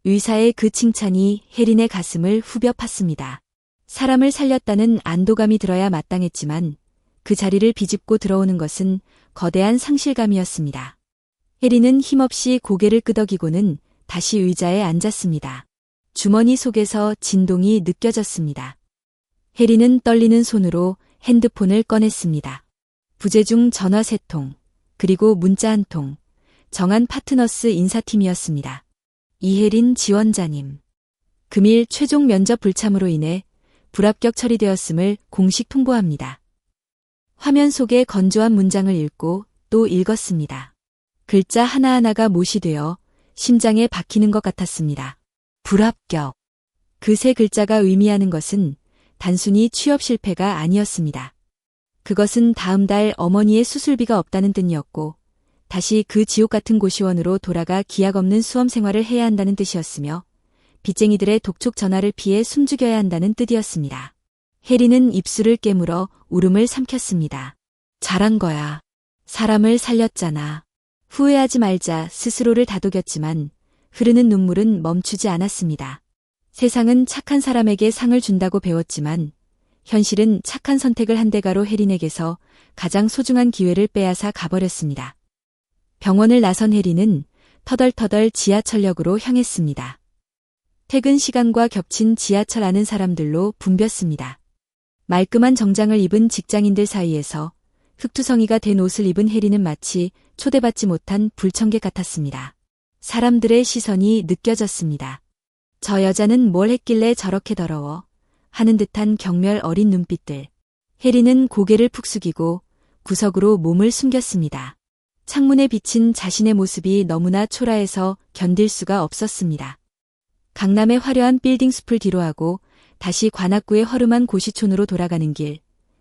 의사의 그 칭찬이 혜린의 가슴을 후벼 팠습니다. 사람을 살렸다는 안도감이 들어야 마땅했지만 그 자리를 비집고 들어오는 것은 거대한 상실감이었습니다. 혜린은 힘없이 고개를 끄덕이고는 다시 의자에 앉았습니다. 주머니 속에서 진동이 느껴졌습니다. 혜린은 떨리는 손으로 핸드폰을 꺼냈습니다. 부재중 전화 3통, 그리고 문자 1통, 정한 파트너스 인사팀이었습니다. 이혜린 지원자님. 금일 최종 면접 불참으로 인해 불합격 처리되었음을 공식 통보합니다. 화면 속의 건조한 문장을 읽고 또 읽었습니다. 글자 하나하나가 못이 되어 심장에 박히는 것 같았습니다. 불합격. 그 세 글자가 의미하는 것은 단순히 취업 실패가 아니었습니다. 그것은 다음 달 어머니의 수술비가 없다는 뜻이었고 다시 그 지옥 같은 고시원으로 돌아가 기약 없는 수험 생활을 해야 한다는 뜻이었으며 빚쟁이들의 독촉 전화를 피해 숨죽여야 한다는 뜻이었습니다. 혜린은 입술을 깨물어 울음을 삼켰습니다. 잘한 거야. 사람을 살렸잖아. 후회하지 말자 스스로를 다독였지만 흐르는 눈물은 멈추지 않았습니다. 세상은 착한 사람에게 상을 준다고 배웠지만 현실은 착한 선택을 한 대가로 혜린에게서 가장 소중한 기회를 빼앗아 가버렸습니다. 병원을 나선 혜린은 터덜터덜 지하철역으로 향했습니다. 퇴근 시간과 겹친 지하철 아는 사람들로 붐볐습니다. 말끔한 정장을 입은 직장인들 사이에서 흙투성이가 된 옷을 입은 혜린은 마치 초대받지 못한 불청객 같았습니다. 사람들의 시선이 느껴졌습니다. 저 여자는 뭘 했길래 저렇게 더러워 하는 듯한 경멸 어린 눈빛들. 혜린은 고개를 푹 숙이고 구석으로 몸을 숨겼습니다. 창문에 비친 자신의 모습이 너무나 초라해서 견딜 수가 없었습니다. 강남의 화려한 빌딩 숲을 뒤로하고 다시 관악구의 허름한 고시촌으로 돌아가는 길.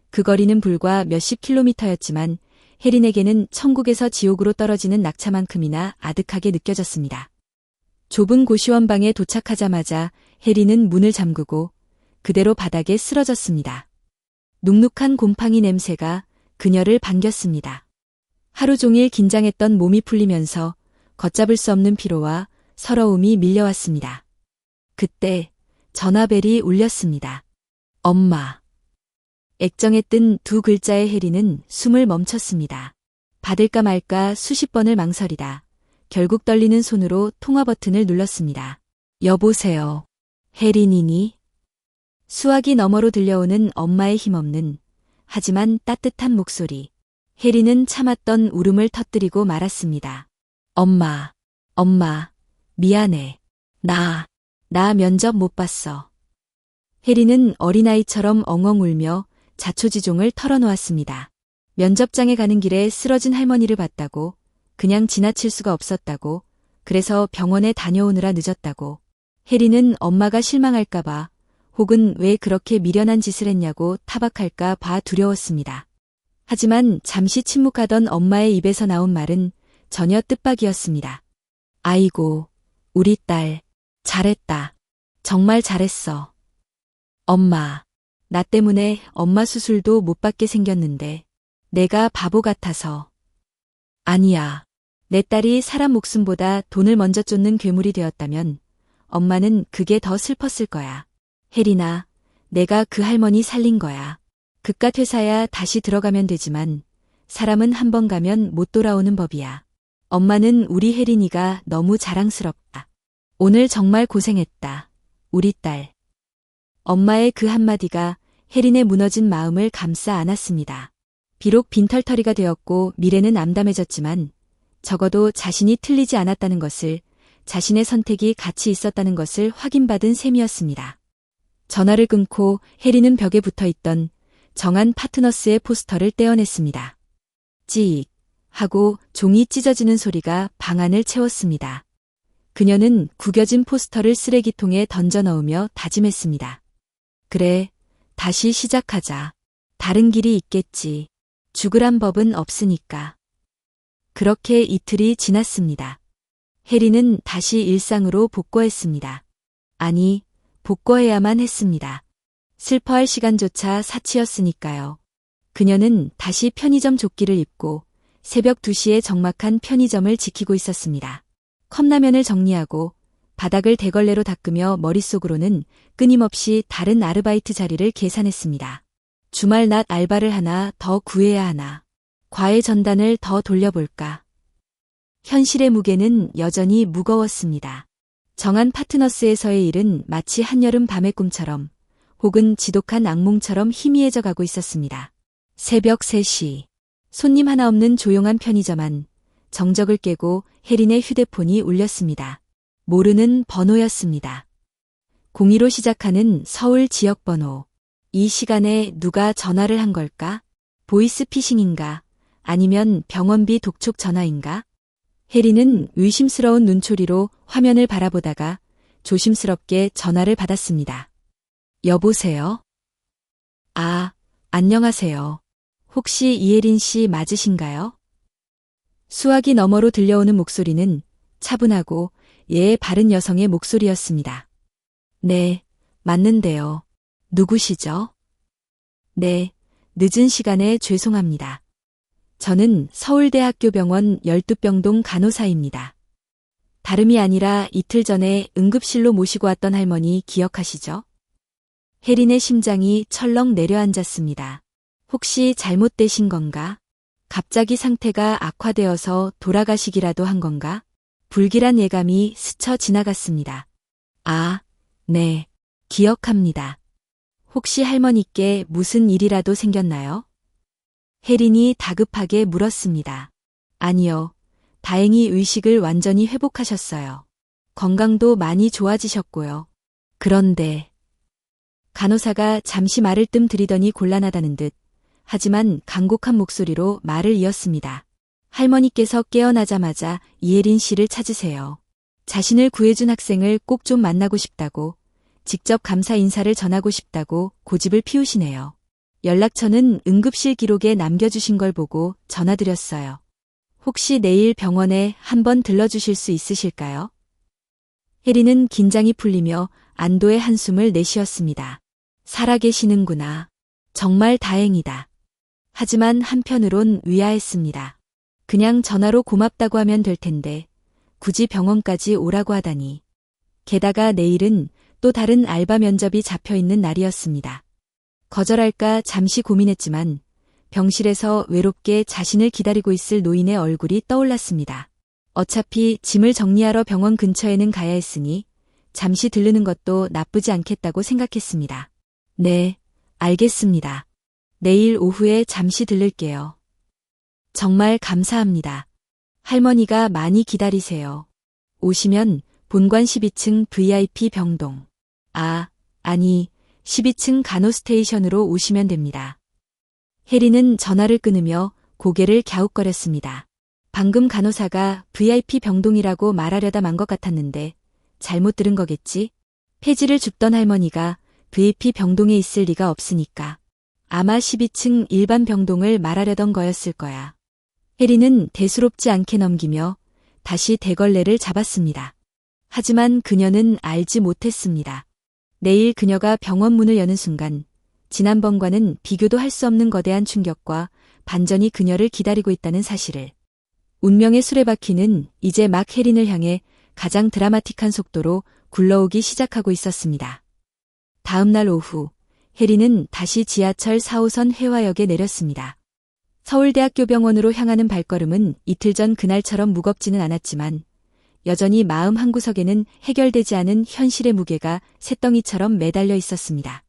그 거리는 불과 몇십 킬로미터였지만 혜린에게는 천국에서 지옥으로 떨어지는 낙차만큼이나 아득하게 느껴졌습니다. 좁은 고시원방에 도착하자마자 혜린은 문을 잠그고 그대로 바닥에 쓰러졌습니다. 눅눅한 곰팡이 냄새가 그녀를 반겼습니다. 하루 종일 긴장했던 몸이 풀리면서 걷잡을 수 없는 피로와 서러움이 밀려왔습니다. 그때 전화벨이 울렸습니다. 엄마. 액정에 뜬 두 글자의 혜린은 숨을 멈췄습니다. 받을까 말까 수십 번을 망설이다 결국 떨리는 손으로 통화 버튼을 눌렀습니다. 여보세요. 혜린이니? 수화기 너머로 들려오는 엄마의 힘없는 하지만 따뜻한 목소리. 혜린은 참았던 울음을 터뜨리고 말았습니다. 엄마, 미안해. 나 면접 못 봤어. 혜린은 어린아이처럼 엉엉 울며 자초지종을 털어놓았습니다. 면접장에 가는 길에 쓰러진 할머니를 봤다고, 그냥 지나칠 수가 없었다고, 그래서 병원에 다녀오느라 늦었다고. 혜린은 엄마가 실망할까봐, 혹은 왜 그렇게 미련한 짓을 했냐고 타박할까 봐 두려웠습니다. 하지만 잠시 침묵하던 엄마의 입에서 나온 말은 전혀 뜻밖이었습니다. 아이고, 우리 딸, 잘했다. 정말 잘했어. 엄마, 나 때문에 엄마 수술도 못 받게 생겼는데 내가 바보 같아서. 아니야. 내 딸이 사람 목숨보다 돈을 먼저 쫓는 괴물이 되었다면 엄마는 그게 더 슬펐을 거야. 혜린아, 내가 그 할머니 살린 거야. 그깟 회사야 다시 들어가면 되지만 사람은 한 번 가면 못 돌아오는 법이야. 엄마는 우리 혜린이가 너무 자랑스럽다. 오늘 정말 고생했다. 우리 딸. 엄마의 그 한마디가 혜린의 무너진 마음을 감싸 안았습니다. 비록 빈털터리가 되었고 미래는 암담해졌지만 적어도 자신이 틀리지 않았다는 것을, 자신의 선택이 가치 있었다는 것을 확인받은 셈이었습니다. 전화를 끊고 혜린은 벽에 붙어있던 정한 파트너스의 포스터를 떼어냈습니다. 찌익 하고 종이 찢어지는 소리가 방안을 채웠습니다. 그녀는 구겨진 포스터를 쓰레기통에 던져 넣으며 다짐했습니다. 그래, 다시 시작하자. 다른 길이 있겠지. 죽으란 법은 없으니까. 그렇게 이틀이 지났습니다. 혜린은 다시 일상으로 복구했습니다. 아니, 복구해야만 했습니다. 슬퍼할 시간조차 사치였으니까요. 그녀는 다시 편의점 조끼를 입고 새벽 2시에 적막한 편의점을 지키고 있었습니다. 컵라면을 정리하고 바닥을 대걸레로 닦으며 머릿속으로는 끊임없이 다른 아르바이트 자리를 계산했습니다. 주말 낮 알바를 하나 더 구해야 하나. 과외 전단을 더 돌려볼까. 현실의 무게는 여전히 무거웠습니다. 정한 파트너스에서의 일은 마치 한여름 밤의 꿈처럼 혹은 지독한 악몽처럼 희미해져 가고 있었습니다. 새벽 3시. 손님 하나 없는 조용한 편의점 안. 정적을 깨고 혜린의 휴대폰이 울렸습니다. 모르는 번호였습니다. 02로 시작하는 서울 지역 번호. 이 시간에 누가 전화를 한 걸까? 보이스피싱인가? 아니면 병원비 독촉 전화인가? 혜린은 의심스러운 눈초리로 화면을 바라보다가 조심스럽게 전화를 받았습니다. 여보세요? 아, 안녕하세요. 혹시 이혜린 씨 맞으신가요? 수화기 너머로 들려오는 목소리는 차분하고 예의 바른 여성의 목소리였습니다. 네, 맞는데요. 누구시죠? 네, 늦은 시간에 죄송합니다. 저는 서울대학교 병원 12병동 간호사입니다. 다름이 아니라 이틀 전에 응급실로 모시고 왔던 할머니 기억하시죠? 혜린의 심장이 철렁 내려앉았습니다. 혹시 잘못되신 건가? 갑자기 상태가 악화되어서 돌아가시기라도 한 건가? 불길한 예감이 스쳐 지나갔습니다. 아, 네, 기억합니다. 혹시 할머니께 무슨 일이라도 생겼나요? 혜린이 다급하게 물었습니다. 아니요, 다행히 의식을 완전히 회복하셨어요. 건강도 많이 좋아지셨고요. 그런데 간호사가 잠시 말을 뜸들이더니 곤란하다는 듯 하지만 간곡한 목소리로 말을 이었습니다. 할머니께서 깨어나자마자 이혜린 씨를 찾으세요. 자신을 구해준 학생을 꼭 좀 만나고 싶다고, 직접 감사 인사를 전하고 싶다고 고집을 피우시네요. 연락처는 응급실 기록에 남겨주신 걸 보고 전화드렸어요. 혹시 내일 병원에 한번 들러주실 수 있으실까요? 혜리는 긴장이 풀리며 안도의 한숨을 내쉬었습니다. 살아계시는구나. 정말 다행이다. 하지만 한편으론 위아했습니다. 그냥 전화로 고맙다고 하면 될 텐데 굳이 병원까지 오라고 하다니. 게다가 내일은 또 다른 알바 면접이 잡혀있는 날이었습니다. 거절할까 잠시 고민했지만 병실에서 외롭게 자신을 기다리고 있을 노인의 얼굴이 떠올랐습니다. 어차피 짐을 정리하러 병원 근처에는 가야 했으니 잠시 들르는 것도 나쁘지 않겠다고 생각했습니다. 네, 알겠습니다. 내일 오후에 잠시 들를게요. 정말 감사합니다. 할머니가 많이 기다리세요. 오시면 본관 12층 VIP 병동. 아니, 12층 간호스테이션으로 오시면 됩니다. 혜리는 전화를 끊으며 고개를 갸웃거렸습니다. 방금 간호사가 VIP 병동이라고 말하려다 만 것 같았는데 잘못 들은 거겠지? 폐지를 줍던 할머니가 VIP 병동에 있을 리가 없으니까. 아마 12층 일반 병동을 말하려던 거였을 거야. 혜리는 대수롭지 않게 넘기며 다시 대걸레를 잡았습니다. 하지만 그녀는 알지 못했습니다. 내일 그녀가 병원 문을 여는 순간 지난번과는 비교도 할 수 없는 거대한 충격과 반전이 그녀를 기다리고 있다는 사실을. 운명의 수레바퀴는 이제 막 혜린을 향해 가장 드라마틱한 속도로 굴러오기 시작하고 있었습니다. 다음 날 오후, 혜린은 다시 지하철 4호선 회화역에 내렸습니다. 서울대학교 병원으로 향하는 발걸음은 이틀 전 그날처럼 무겁지는 않았지만 여전히 마음 한구석에는 해결되지 않은 현실의 무게가 쇳덩이처럼 매달려 있었습니다.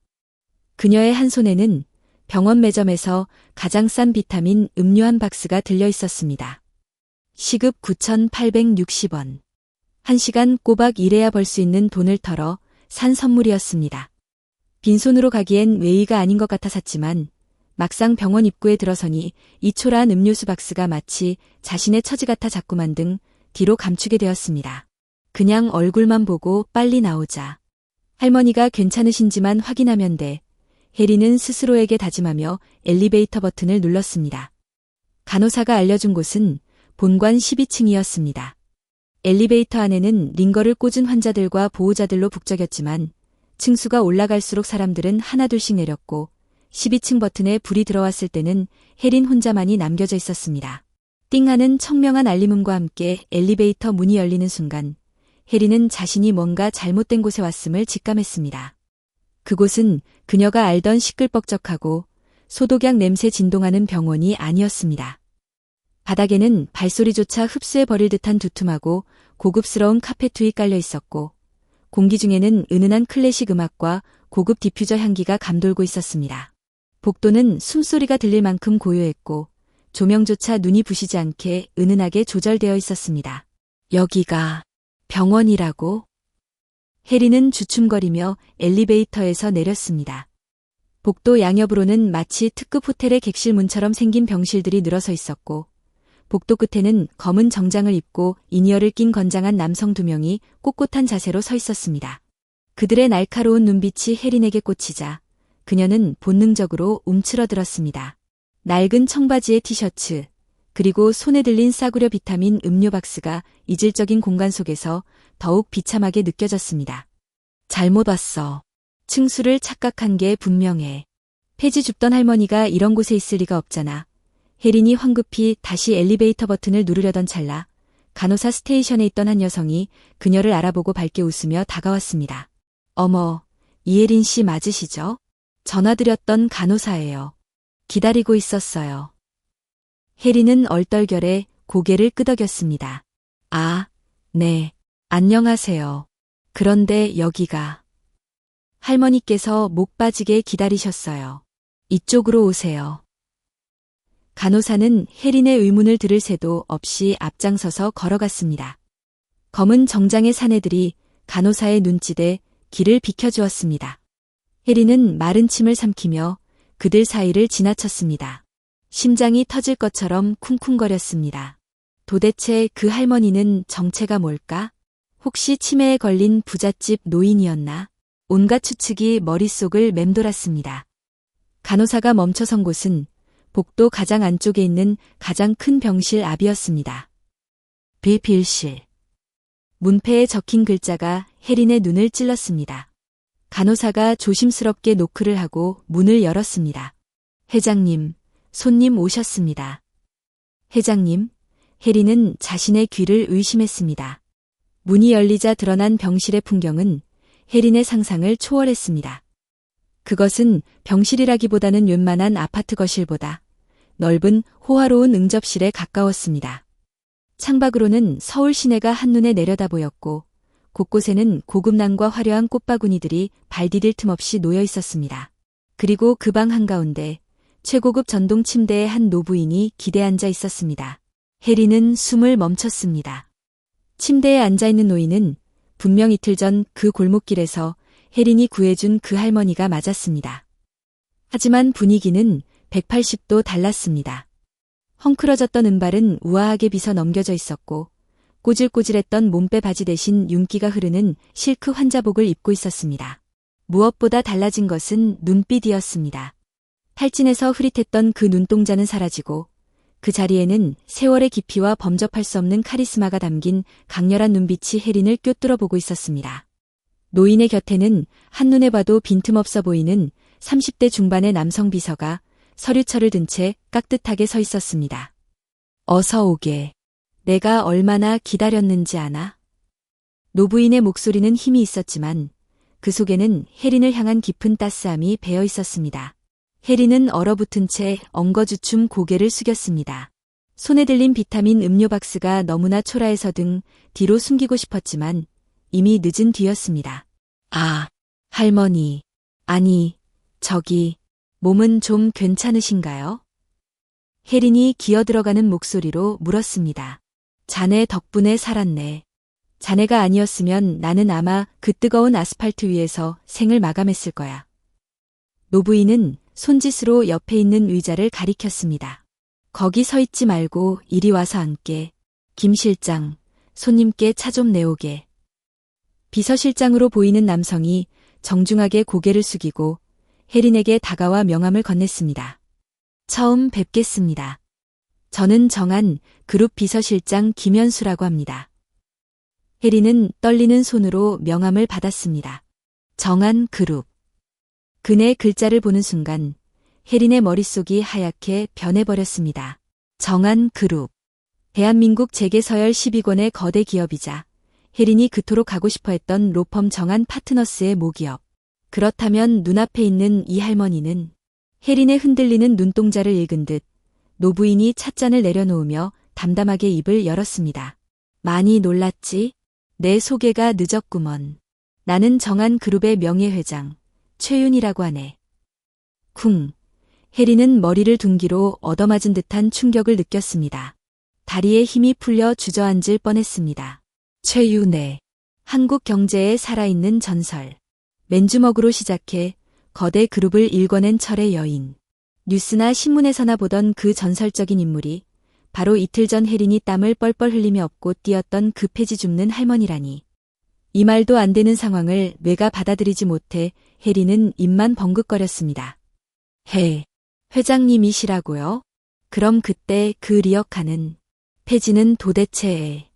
그녀의 한 손에는 병원 매점에서 가장 싼 비타민 음료 한 박스가 들려 있었습니다. 시급 9,860원. 1시간 꼬박 일해야 벌 수 있는 돈을 털어 산 선물이었습니다. 빈손으로 가기엔 외의가 아닌 것 같아 샀지만 막상 병원 입구에 들어서니 이 초라한 음료수 박스가 마치 자신의 처지 같아 자꾸만 등 뒤로 감추게 되었습니다. 그냥 얼굴만 보고 빨리 나오자. 할머니가 괜찮으신지만 확인하면 돼. 혜리는 스스로에게 다짐하며 엘리베이터 버튼을 눌렀습니다. 간호사가 알려준 곳은 본관 12층이었습니다. 엘리베이터 안에는 링거를 꽂은 환자들과 보호자들로 북적였지만 층수가 올라갈수록 사람들은 하나둘씩 내렸고 12층 버튼에 불이 들어왔을 때는 혜린 혼자만이 남겨져 있었습니다. 띵하는 청명한 알림음과 함께 엘리베이터 문이 열리는 순간 혜린은 자신이 뭔가 잘못된 곳에 왔음을 직감했습니다. 그곳은 그녀가 알던 시끌벅적하고 소독약 냄새 진동하는 병원이 아니었습니다. 바닥에는 발소리조차 흡수해버릴 듯한 두툼하고 고급스러운 카페트이 깔려 있었고 공기 중에는 은은한 클래식 음악과 고급 디퓨저 향기가 감돌고 있었습니다. 복도는 숨소리가 들릴 만큼 고요했고 조명조차 눈이 부시지 않게 은은하게 조절되어 있었습니다. 여기가 병원이라고? 혜리는 주춤거리며 엘리베이터에서 내렸습니다. 복도 양옆으로는 마치 특급 호텔의 객실 문처럼 생긴 병실들이 늘어서 있었고 복도 끝에는 검은 정장을 입고 이니어를 낀 건장한 남성 2명이 꼿꼿한 자세로 서 있었습니다. 그들의 날카로운 눈빛이 혜린에게 꽂히자 그녀는 본능적으로 움츠러들었습니다. 낡은 청바지에 티셔츠, 그리고 손에 들린 싸구려 비타민 음료 박스가 이질적인 공간 속에서 더욱 비참하게 느껴졌습니다. 잘못 왔어. 층수를 착각한 게 분명해. 폐지 줍던 할머니가 이런 곳에 있을 리가 없잖아. 혜린이 황급히 다시 엘리베이터 버튼을 누르려던 찰나 간호사 스테이션에 있던 한 여성이 그녀를 알아보고 밝게 웃으며 다가왔습니다. 어머, 이혜린 씨 맞으시죠? 전화드렸던 간호사예요. 기다리고 있었어요. 혜린은 얼떨결에 고개를 끄덕였습니다. 아, 네. 안녕하세요. 그런데 여기가. 할머니께서 목 빠지게 기다리셨어요. 이쪽으로 오세요. 간호사는 혜린의 의문을 들을 새도 없이 앞장서서 걸어갔습니다. 검은 정장의 사내들이 간호사의 눈짓에 길을 비켜주었습니다. 혜린은 마른 침을 삼키며 그들 사이를 지나쳤습니다. 심장이 터질 것처럼 쿵쿵거렸습니다. 도대체 그 할머니는 정체가 뭘까? 혹시 치매에 걸린 부잣집 노인이었나? 온갖 추측이 머릿속을 맴돌았습니다. 간호사가 멈춰선 곳은 복도 가장 안쪽에 있는 가장 큰 병실 앞이었습니다. 비필실. 문패에 적힌 글자가 혜린의 눈을 찔렀습니다. 간호사가 조심스럽게 노크를 하고 문을 열었습니다. 회장님, 손님 오셨습니다. 회장님, 혜린은 자신의 귀를 의심했습니다. 문이 열리자 드러난 병실의 풍경은 혜린의 상상을 초월했습니다. 그것은 병실이라기보다는 웬만한 아파트 거실보다 넓은 호화로운 응접실에 가까웠습니다. 창밖으로는 서울 시내가 한눈에 내려다 보였고 곳곳에는 고급난과 화려한 꽃바구니들이 발 디딜 틈 없이 놓여 있었습니다. 그리고 그 방 한가운데 최고급 전동 침대에 한 노부인이 기대 앉아 있었습니다. 혜린은 숨을 멈췄습니다. 침대에 앉아있는 노인은 분명 이틀 전 그 골목길에서 혜린이 구해준 그 할머니가 맞았습니다. 하지만 분위기는 180도 달랐습니다. 헝클어졌던 은발은 우아하게 빗어 넘겨져 있었고 꼬질꼬질했던 몸빼 바지 대신 윤기가 흐르는 실크 환자복을 입고 있었습니다. 무엇보다 달라진 것은 눈빛이었습니다. 탈진해서 흐릿했던 그 눈동자는 사라지고 그 자리에는 세월의 깊이와 범접할 수 없는 카리스마가 담긴 강렬한 눈빛이 혜린을 꿰뚫어 보고 있었습니다. 노인의 곁에는 한눈에 봐도 빈틈없어 보이는 30대 중반의 남성 비서가 서류철을 든 채 깍듯하게 서 있었습니다. 어서 오게. 내가 얼마나 기다렸는지 아나? 노부인의 목소리는 힘이 있었지만 그 속에는 혜린을 향한 깊은 따스함이 배어 있었습니다. 혜린은 얼어붙은 채 엉거주춤 고개를 숙였습니다. 손에 들린 비타민 음료 박스가 너무나 초라해서 등 뒤로 숨기고 싶었지만 이미 늦은 뒤였습니다. 아, 할머니. 아니, 저기, 몸은 좀 괜찮으신가요? 혜린이 기어들어가는 목소리로 물었습니다. 자네 덕분에 살았네. 자네가 아니었으면 나는 아마 그 뜨거운 아스팔트 위에서 생을 마감했을 거야. 노부인은 손짓으로 옆에 있는 의자를 가리켰습니다. 거기 서 있지 말고 이리 와서 앉게. 김 실장, 손님께 차 좀 내오게. 비서실장으로 보이는 남성이 정중하게 고개를 숙이고 혜린에게 다가와 명함을 건넸습니다. 처음 뵙겠습니다. 저는 정한 그룹 비서실장 김현수라고 합니다. 혜린은 떨리는 손으로 명함을 받았습니다. 정한 그룹. 그네 글자를 보는 순간 혜린의 머릿속이 하얗게 변해버렸습니다. 정한 그룹. 대한민국 재계서열 10위권의 거대 기업이자 혜린이 그토록 가고 싶어 했던 로펌 정한 파트너스의 모기업. 그렇다면 눈앞에 있는 이 할머니는 혜린의 흔들리는 눈동자를 읽은 듯 노부인이 찻잔을 내려놓으며 담담하게 입을 열었습니다. 많이 놀랐지? 내 소개가 늦었구먼. 나는 정한 그룹의 명예회장 최윤이라고 하네. 쿵. 혜린은 머리를 둔기로 얻어맞은 듯한 충격을 느꼈습니다. 다리에 힘이 풀려 주저앉을 뻔했습니다. 최윤의 한국 경제에 살아있는 전설. 맨주먹으로 시작해 거대 그룹을 일궈낸 철의 여인. 뉴스나 신문에서나 보던 그 전설적인 인물이 바로 이틀 전 혜린이 땀을 뻘뻘 흘리며 업고 뛰었던 그 폐지 줍는 할머니라니. 이 말도 안 되는 상황을 뇌가 받아들이지 못해 혜린은 입만 벙긋거렸습니다. 회장님이시라고요? 그럼 그때 그 리어카는 폐지는 도대체...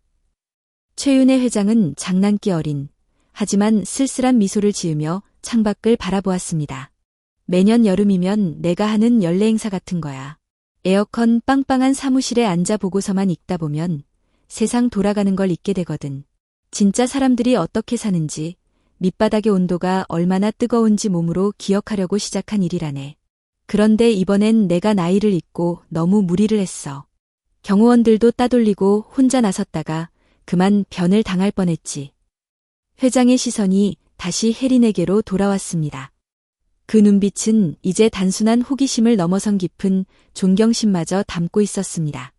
최윤의 회장은 장난기 어린 하지만 쓸쓸한 미소를 지으며 창밖을 바라보았습니다. 매년 여름이면 내가 하는 연례 행사 같은 거야. 에어컨 빵빵한 사무실에 앉아 보고서만 읽다 보면 세상 돌아가는 걸 잊게 되거든. 진짜 사람들이 어떻게 사는지, 밑바닥의 온도가 얼마나 뜨거운지 몸으로 기억하려고 시작한 일이라네. 그런데 이번엔 내가 나이를 잊고 너무 무리를 했어. 경호원들도 따돌리고 혼자 나섰다가 그만 변을 당할 뻔했지. 회장의 시선이 다시 혜린에게로 돌아왔습니다. 그 눈빛은 이제 단순한 호기심을 넘어선 깊은 존경심마저 담고 있었습니다.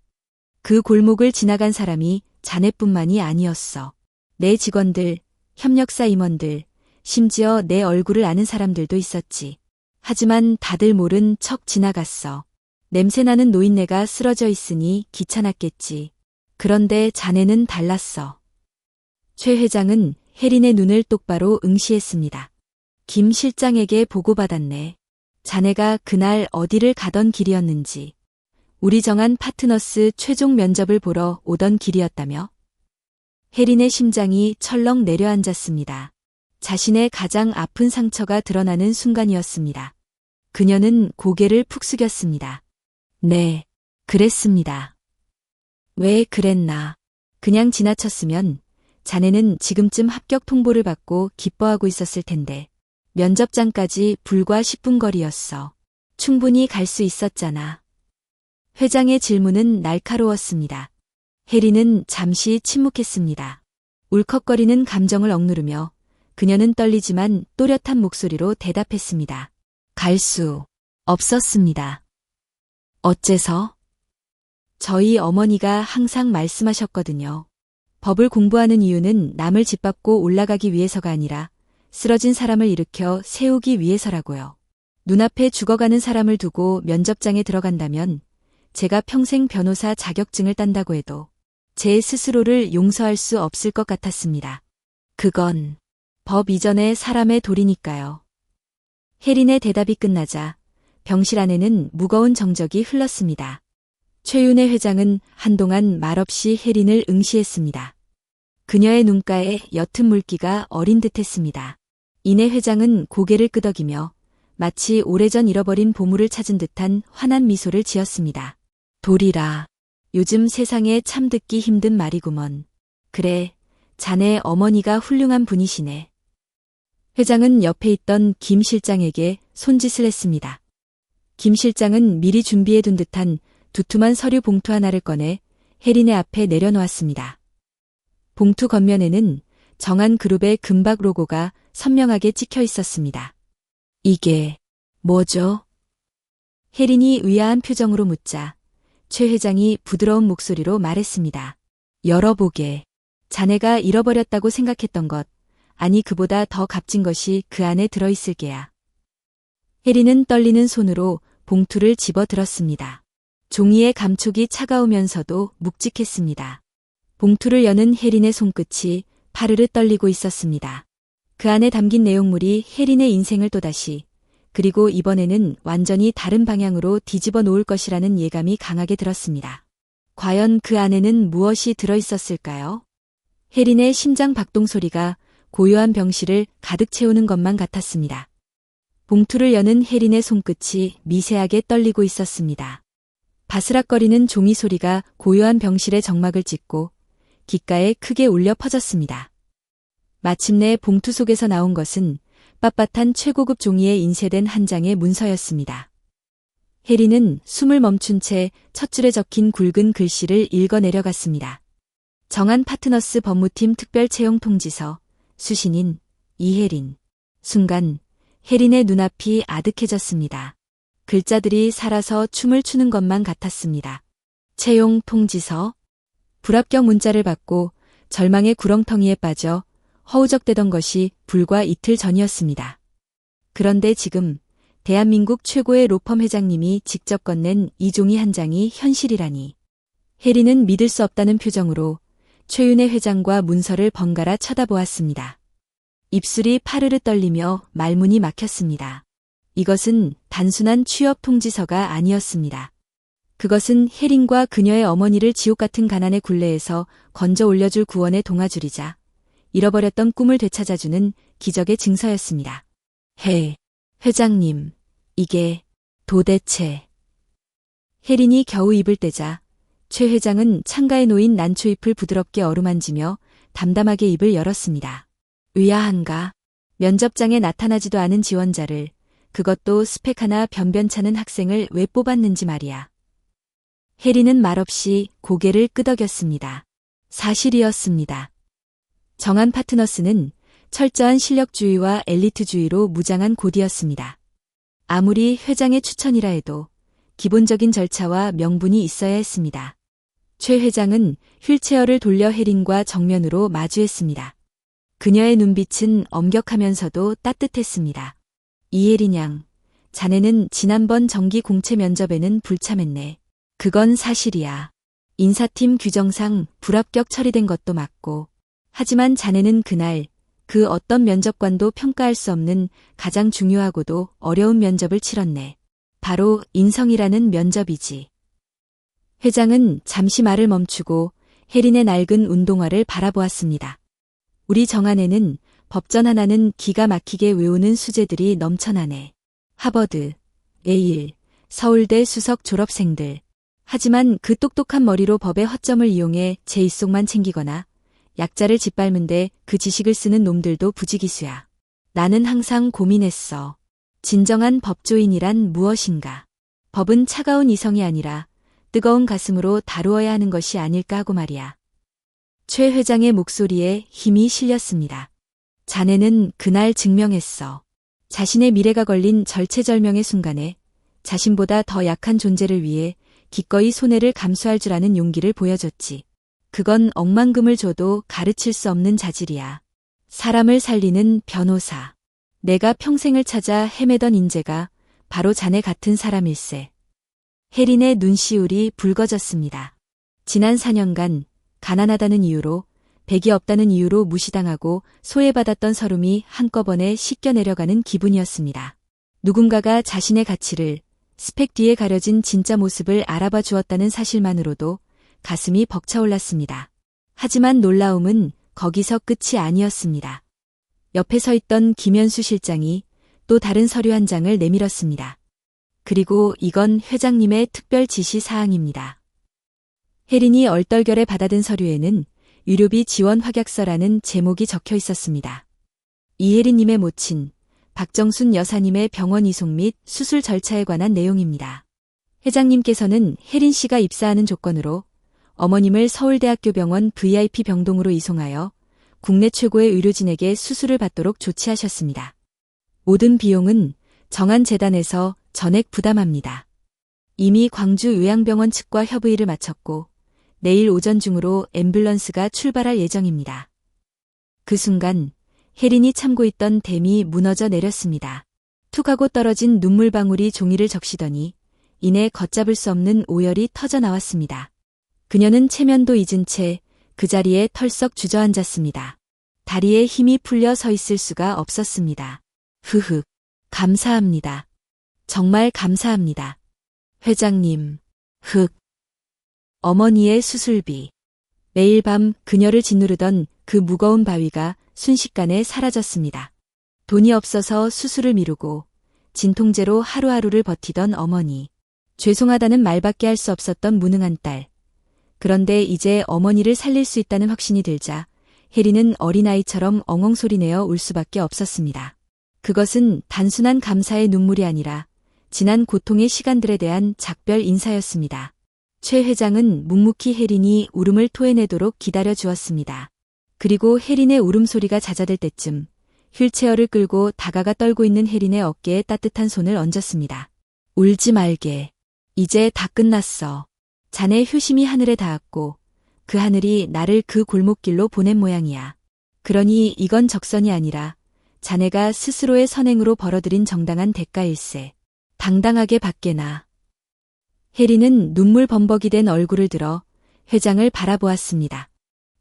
그 골목을 지나간 사람이 자네뿐만이 아니었어. 내 직원들, 협력사 임원들, 심지어 내 얼굴을 아는 사람들도 있었지. 하지만 다들 모른 척 지나갔어. 냄새나는 노인네가 쓰러져 있으니 귀찮았겠지. 그런데 자네는 달랐어. 최 회장은 혜린의 눈을 똑바로 응시했습니다. 김 실장에게 보고받았네. 자네가 그날 어디를 가던 길이었는지. 우리 정한 파트너스 최종 면접을 보러 오던 길이었다며? 혜린의 심장이 철렁 내려앉았습니다. 자신의 가장 아픈 상처가 드러나는 순간이었습니다. 그녀는 고개를 푹 숙였습니다. 네, 그랬습니다. 왜 그랬나? 그냥 지나쳤으면 자네는 지금쯤 합격 통보를 받고 기뻐하고 있었을 텐데. 면접장까지 불과 10분 거리였어. 충분히 갈 수 있었잖아. 회장의 질문은 날카로웠습니다. 혜린은 잠시 침묵했습니다. 울컥거리는 감정을 억누르며 그녀는 떨리지만 또렷한 목소리로 대답했습니다. 갈 수 없었습니다. 어째서? 저희 어머니가 항상 말씀하셨거든요. 법을 공부하는 이유는 남을 짓밟고 올라가기 위해서가 아니라 쓰러진 사람을 일으켜 세우기 위해서라고요. 눈앞에 죽어가는 사람을 두고 면접장에 들어간다면 제가 평생 변호사 자격증을 딴다고 해도 제 스스로를 용서할 수 없을 것 같았습니다. 그건 법 이전의 사람의 도리니까요. 혜린의 대답이 끝나자 병실 안에는 무거운 정적이 흘렀습니다. 최윤혜 회장은 한동안 말없이 혜린을 응시했습니다. 그녀의 눈가에 옅은 물기가 어린 듯했습니다. 이내 회장은 고개를 끄덕이며 마치 오래전 잃어버린 보물을 찾은 듯한 환한 미소를 지었습니다. 도리라. 요즘 세상에 참 듣기 힘든 말이구먼. 그래, 자네 어머니가 훌륭한 분이시네. 회장은 옆에 있던 김 실장에게 손짓을 했습니다. 김 실장은 미리 준비해둔 듯한 두툼한 서류 봉투 하나를 꺼내 혜린의 앞에 내려놓았습니다. 봉투 겉면에는 정한그룹의 금박 로고가 선명하게 찍혀 있었습니다. 이게 뭐죠? 혜린이 의아한 표정으로 묻자 최 회장이 부드러운 목소리로 말했습니다. 열어보게. 자네가 잃어버렸다고 생각했던 것, 아니 그보다 더 값진 것이 그 안에 들어있을 게야. 혜린은 떨리는 손으로 봉투를 집어들었습니다. 종이의 감촉이 차가우면서도 묵직했습니다. 봉투를 여는 혜린의 손끝이 파르르 떨리고 있었습니다. 그 안에 담긴 내용물이 혜린의 인생을 또다시, 그리고 이번에는 완전히 다른 방향으로 뒤집어 놓을 것이라는 예감이 강하게 들었습니다. 과연 그 안에는 무엇이 들어있었을까요? 혜린의 심장 박동 소리가 고요한 병실을 가득 채우는 것만 같았습니다. 봉투를 여는 혜린의 손끝이 미세하게 떨리고 있었습니다. 바스락거리는 종이 소리가 고요한 병실의 정막을 찢고 귓가에 크게 울려 퍼졌습니다. 마침내 봉투 속에서 나온 것은 빳빳한 최고급 종이에 인쇄된 한 장의 문서였습니다. 혜린은 숨을 멈춘 채 첫 줄에 적힌 굵은 글씨를 읽어 내려갔습니다. 정한 파트너스 법무팀 특별 채용 통지서, 수신인 이혜린. 순간 혜린의 눈앞이 아득해졌습니다. 글자들이 살아서 춤을 추는 것만 같았습니다. 채용 통지서. 불합격 문자를 받고 절망의 구렁텅이에 빠져 허우적대던 것이 불과 이틀 전이었습니다. 그런데 지금 대한민국 최고의 로펌 회장님이 직접 건넨 이 종이 한 장이 현실이라니. 혜린은 믿을 수 없다는 표정으로 최윤혜 회장과 문서를 번갈아 쳐다보았습니다. 입술이 파르르 떨리며 말문이 막혔습니다. 이것은 단순한 취업 통지서가 아니었습니다. 그것은 혜린과 그녀의 어머니를 지옥 같은 가난의 굴레에서 건져 올려줄 구원의 동아줄이자 잃어버렸던 꿈을 되찾아주는 기적의 증서였습니다. 회장님, 이게 도대체... 혜린이 겨우 입을 떼자 최 회장은 창가에 놓인 난초잎을 부드럽게 어루만지며 담담하게 입을 열었습니다. 의아한가? 면접장에 나타나지도 않은 지원자를, 그것도 스펙 하나 변변찮은 학생을 왜 뽑았는지 말이야. 혜린은 말없이 고개를 끄덕였습니다. 사실이었습니다. 정한 파트너스는 철저한 실력주의와 엘리트주의로 무장한 곳이었습니다. 아무리 회장의 추천이라 해도 기본적인 절차와 명분이 있어야 했습니다. 최 회장은 휠체어를 돌려 혜린과 정면으로 마주했습니다. 그녀의 눈빛은 엄격하면서도 따뜻했습니다. 이혜린 양, 자네는 지난번 정기 공채 면접에는 불참했네. 그건 사실이야. 인사팀 규정상 불합격 처리된 것도 맞고. 하지만 자네는 그날 그 어떤 면접관도 평가할 수 없는 가장 중요하고도 어려운 면접을 치렀네. 바로 인성이라는 면접이지. 회장은 잠시 말을 멈추고 혜린의 낡은 운동화를 바라보았습니다. 우리 정안에는 법전 하나는 기가 막히게 외우는 수재들이 넘쳐나네. 하버드, 예일, 서울대 수석 졸업생들. 하지만 그 똑똑한 머리로 법의 허점을 이용해 제 입속만 챙기거나 약자를 짓밟는데 그 지식을 쓰는 놈들도 부지기수야. 나는 항상 고민했어. 진정한 법조인이란 무엇인가? 법은 차가운 이성이 아니라 뜨거운 가슴으로 다루어야 하는 것이 아닐까 하고 말이야. 최 회장의 목소리에 힘이 실렸습니다. 자네는 그날 증명했어. 자신의 미래가 걸린 절체절명의 순간에 자신보다 더 약한 존재를 위해 기꺼이 손해를 감수할 줄 아는 용기를 보여줬지. 그건 억만금을 줘도 가르칠 수 없는 자질이야. 사람을 살리는 변호사. 내가 평생을 찾아 헤매던 인재가 바로 자네 같은 사람일세. 혜린의 눈시울이 붉어졌습니다. 지난 4년간 가난하다는 이유로, 백이 없다는 이유로 무시당하고 소외받았던 서름이 한꺼번에 씻겨 내려가는 기분이었습니다. 누군가가 자신의 가치를 스펙 뒤에 가려진 진짜 모습을 알아봐 주었다는 사실만으로도 가슴이 벅차올랐습니다. 하지만 놀라움은 거기서 끝이 아니었습니다. 옆에 서 있던 김현수 실장이 또 다른 서류 한 장을 내밀었습니다. 그리고 이건 회장님의 특별 지시 사항입니다. 혜린이 얼떨결에 받아든 서류에는 의료비 지원 확약서라는 제목이 적혀 있었습니다. 이혜린님의 모친 박정순 여사님의 병원 이송 및 수술 절차에 관한 내용입니다. 회장님께서는 혜린 씨가 입사하는 조건으로 어머님을 서울대학교 병원 VIP 병동으로 이송하여 국내 최고의 의료진에게 수술을 받도록 조치하셨습니다. 모든 비용은 정안재단에서 전액 부담합니다. 이미 광주 요양병원 측과 협의를 마쳤고 내일 오전 중으로 앰뷸런스가 출발할 예정입니다. 그 순간 혜린이 참고 있던 댐이 무너져 내렸습니다. 툭 하고 떨어진 눈물방울이 종이를 적시더니 이내 걷잡을 수 없는 오열이 터져 나왔습니다. 그녀는 체면도 잊은 채 그 자리에 털썩 주저앉았습니다. 다리에 힘이 풀려 서 있을 수가 없었습니다. 흐흐, 감사합니다. 정말 감사합니다. 회장님, 어머니의 수술비. 매일 밤 그녀를 짓누르던 그 무거운 바위가 순식간에 사라졌습니다. 돈이 없어서 수술을 미루고 진통제로 하루하루를 버티던 어머니. 죄송하다는 말밖에 할 수 없었던 무능한 딸. 그런데 이제 어머니를 살릴 수 있다는 확신이 들자 혜린은 어린아이처럼 엉엉 소리내어 울 수밖에 없었습니다. 그것은 단순한 감사의 눈물이 아니라 지난 고통의 시간들에 대한 작별 인사였습니다. 최 회장은 묵묵히 혜린이 울음을 토해내도록 기다려 주었습니다. 그리고 혜린의 울음소리가 잦아들 때쯤 휠체어를 끌고 다가가 떨고 있는 혜린의 어깨에 따뜻한 손을 얹었습니다. 울지 말게. 이제 다 끝났어. 자네 효심이 하늘에 닿았고 그 하늘이 나를 그 골목길로 보낸 모양이야. 그러니 이건 적선이 아니라 자네가 스스로의 선행으로 벌어들인 정당한 대가일세. 당당하게 받게나. 혜린은 눈물 범벅이 된 얼굴을 들어 회장을 바라보았습니다.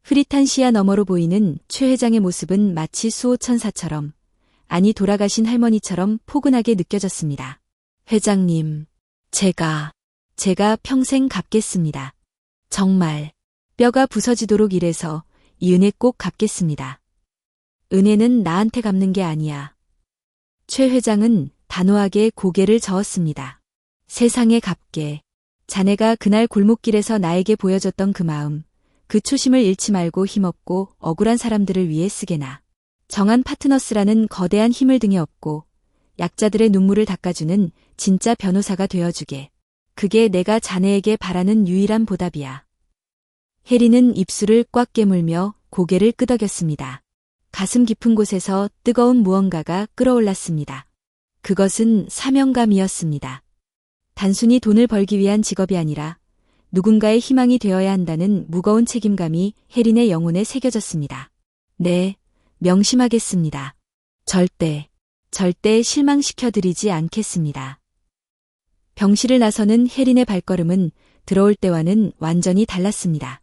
흐릿한 시야 너머로 보이는 최 회장의 모습은 마치 수호천사처럼, 아니 돌아가신 할머니처럼 포근하게 느껴졌습니다. 회장님, 제가 평생 갚겠습니다. 정말 뼈가 부서지도록 일해서 이 은혜 꼭 갚겠습니다. 은혜는 나한테 갚는 게 아니야. 최 회장은 단호하게 고개를 저었습니다. 세상에 갚게. 자네가 그날 골목길에서 나에게 보여줬던 그 마음, 그 초심을 잃지 말고 힘없고 억울한 사람들을 위해 쓰게나. 정한 파트너스라는 거대한 힘을 등에 업고 약자들의 눈물을 닦아주는 진짜 변호사가 되어주게. 그게 내가 자네에게 바라는 유일한 보답이야. 혜린은 입술을 꽉 깨물며 고개를 끄덕였습니다. 가슴 깊은 곳에서 뜨거운 무언가가 끓어올랐습니다. 그것은 사명감이었습니다. 단순히 돈을 벌기 위한 직업이 아니라 누군가의 희망이 되어야 한다는 무거운 책임감이 혜린의 영혼에 새겨졌습니다. 네, 명심하겠습니다. 절대 실망시켜드리지 않겠습니다. 병실을 나서는 혜린의 발걸음은 들어올 때와는 완전히 달랐습니다.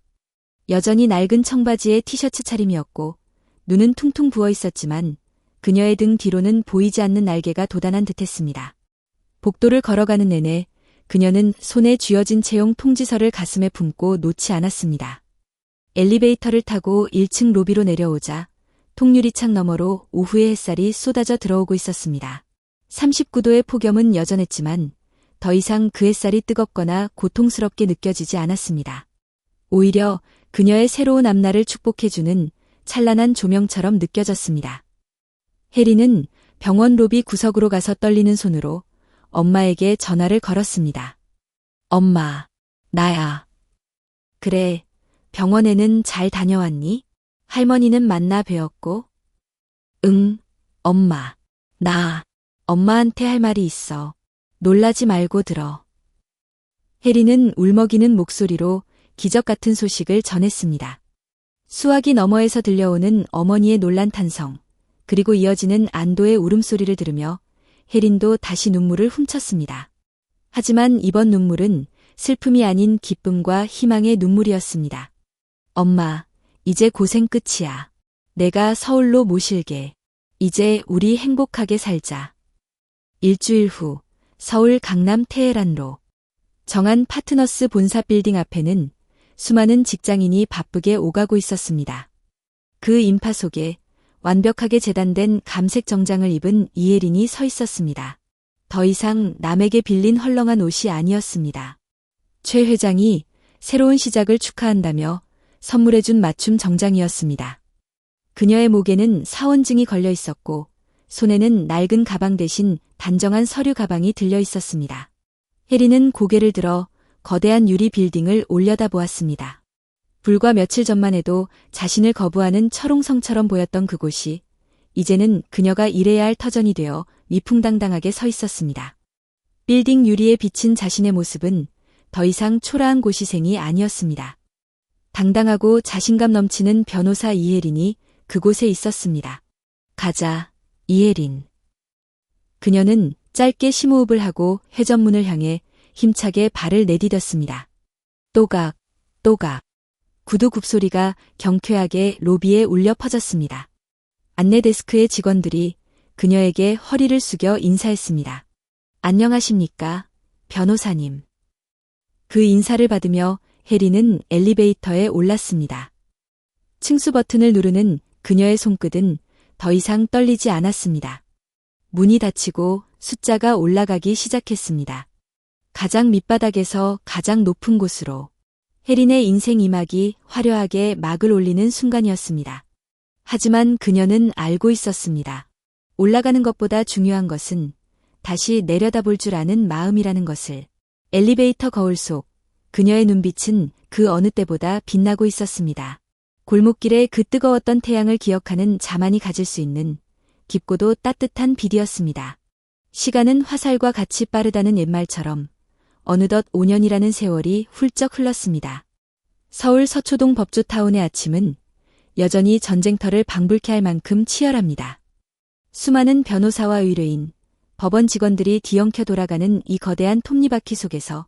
여전히 낡은 청바지에 티셔츠 차림이었고 눈은 퉁퉁 부어 있었지만 그녀의 등 뒤로는 보이지 않는 날개가 돋아난 듯했습니다. 복도를 걸어가는 내내 그녀는 손에 쥐어진 채용 통지서를 가슴에 품고 놓지 않았습니다. 엘리베이터를 타고 1층 로비로 내려오자 통유리창 너머로 오후의 햇살이 쏟아져 들어오고 있었습니다. 39도의 폭염은 여전했지만 더 이상 그 햇살이 뜨겁거나 고통스럽게 느껴지지 않았습니다. 오히려 그녀의 새로운 앞날을 축복해주는 찬란한 조명처럼 느껴졌습니다. 해리는 병원 로비 구석으로 가서 떨리는 손으로 엄마에게 전화를 걸었습니다. 엄마, 나야. 그래, 병원에는 잘 다녀왔니? 할머니는 만나 뵈었고? 응, 엄마. 나 엄마한테 할 말이 있어. 놀라지 말고 들어. 해리는 울먹이는 목소리로 기적 같은 소식을 전했습니다. 수화기 너머에서 들려오는 어머니의 놀란 탄성, 그리고 이어지는 안도의 울음소리를 들으며 해린도 다시 눈물을 훔쳤습니다. 하지만 이번 눈물은 슬픔이 아닌 기쁨과 희망의 눈물이었습니다. 엄마, 이제 고생 끝이야. 내가 서울로 모실게. 이제 우리 행복하게 살자. 일주일 후 서울 강남 테헤란로 정한 파트너스 본사 빌딩 앞에는 수많은 직장인이 바쁘게 오가고 있었습니다. 그 인파 속에 완벽하게 재단된 감색 정장을 입은 이혜린이 서 있었습니다. 더 이상 남에게 빌린 헐렁한 옷이 아니었습니다. 최 회장이 새로운 시작을 축하한다며 선물해준 맞춤 정장이었습니다. 그녀의 목에는 사원증이 걸려 있었고 손에는 낡은 가방 대신 단정한 서류 가방이 들려 있었습니다. 혜리는 고개를 들어 거대한 유리 빌딩을 올려다보았습니다. 불과 며칠 전만 해도 자신을 거부하는 철옹성처럼 보였던 그곳이 이제는 그녀가 일해야 할 터전이 되어 위풍당당하게 서 있었습니다. 빌딩 유리에 비친 자신의 모습은 더 이상 초라한 고시생이 아니었습니다. 당당하고 자신감 넘치는 변호사 이혜린이 그곳에 있었습니다. 가자, 이혜린. 그녀는 짧게 심호흡을 하고 회전문을 향해 힘차게 발을 내디뎠습니다. 또각, 또각. 구두 굽소리가 경쾌하게 로비에 울려 퍼졌습니다. 안내 데스크의 직원들이 그녀에게 허리를 숙여 인사했습니다. 안녕하십니까, 변호사님. 그 인사를 받으며 해리는 엘리베이터에 올랐습니다. 층수 버튼을 누르는 그녀의 손끝은 더 이상 떨리지 않았습니다. 문이 닫히고 숫자가 올라가기 시작했습니다. 가장 밑바닥에서 가장 높은 곳으로 해린의 인생 이막이 화려하게 막을 올리는 순간이었습니다. 하지만 그녀는 알고 있었습니다. 올라가는 것보다 중요한 것은 다시 내려다볼 줄 아는 마음이라는 것을. 엘리베이터 거울 속 그녀의 눈빛은 그 어느 때보다 빛나고 있었습니다. 골목길의 그 뜨거웠던 태양을 기억하는 자만이 가질 수 있는 깊고도 따뜻한 빛이었습니다. 시간은 화살과 같이 빠르다는 옛말처럼 어느덧 5년이라는 세월이 훌쩍 흘렀습니다. 서울 서초동 법조타운의 아침은 여전히 전쟁터를 방불케 할 만큼 치열합니다. 수많은 변호사와 의뢰인, 법원 직원들이 뒤엉켜 돌아가는 이 거대한 톱니바퀴 속에서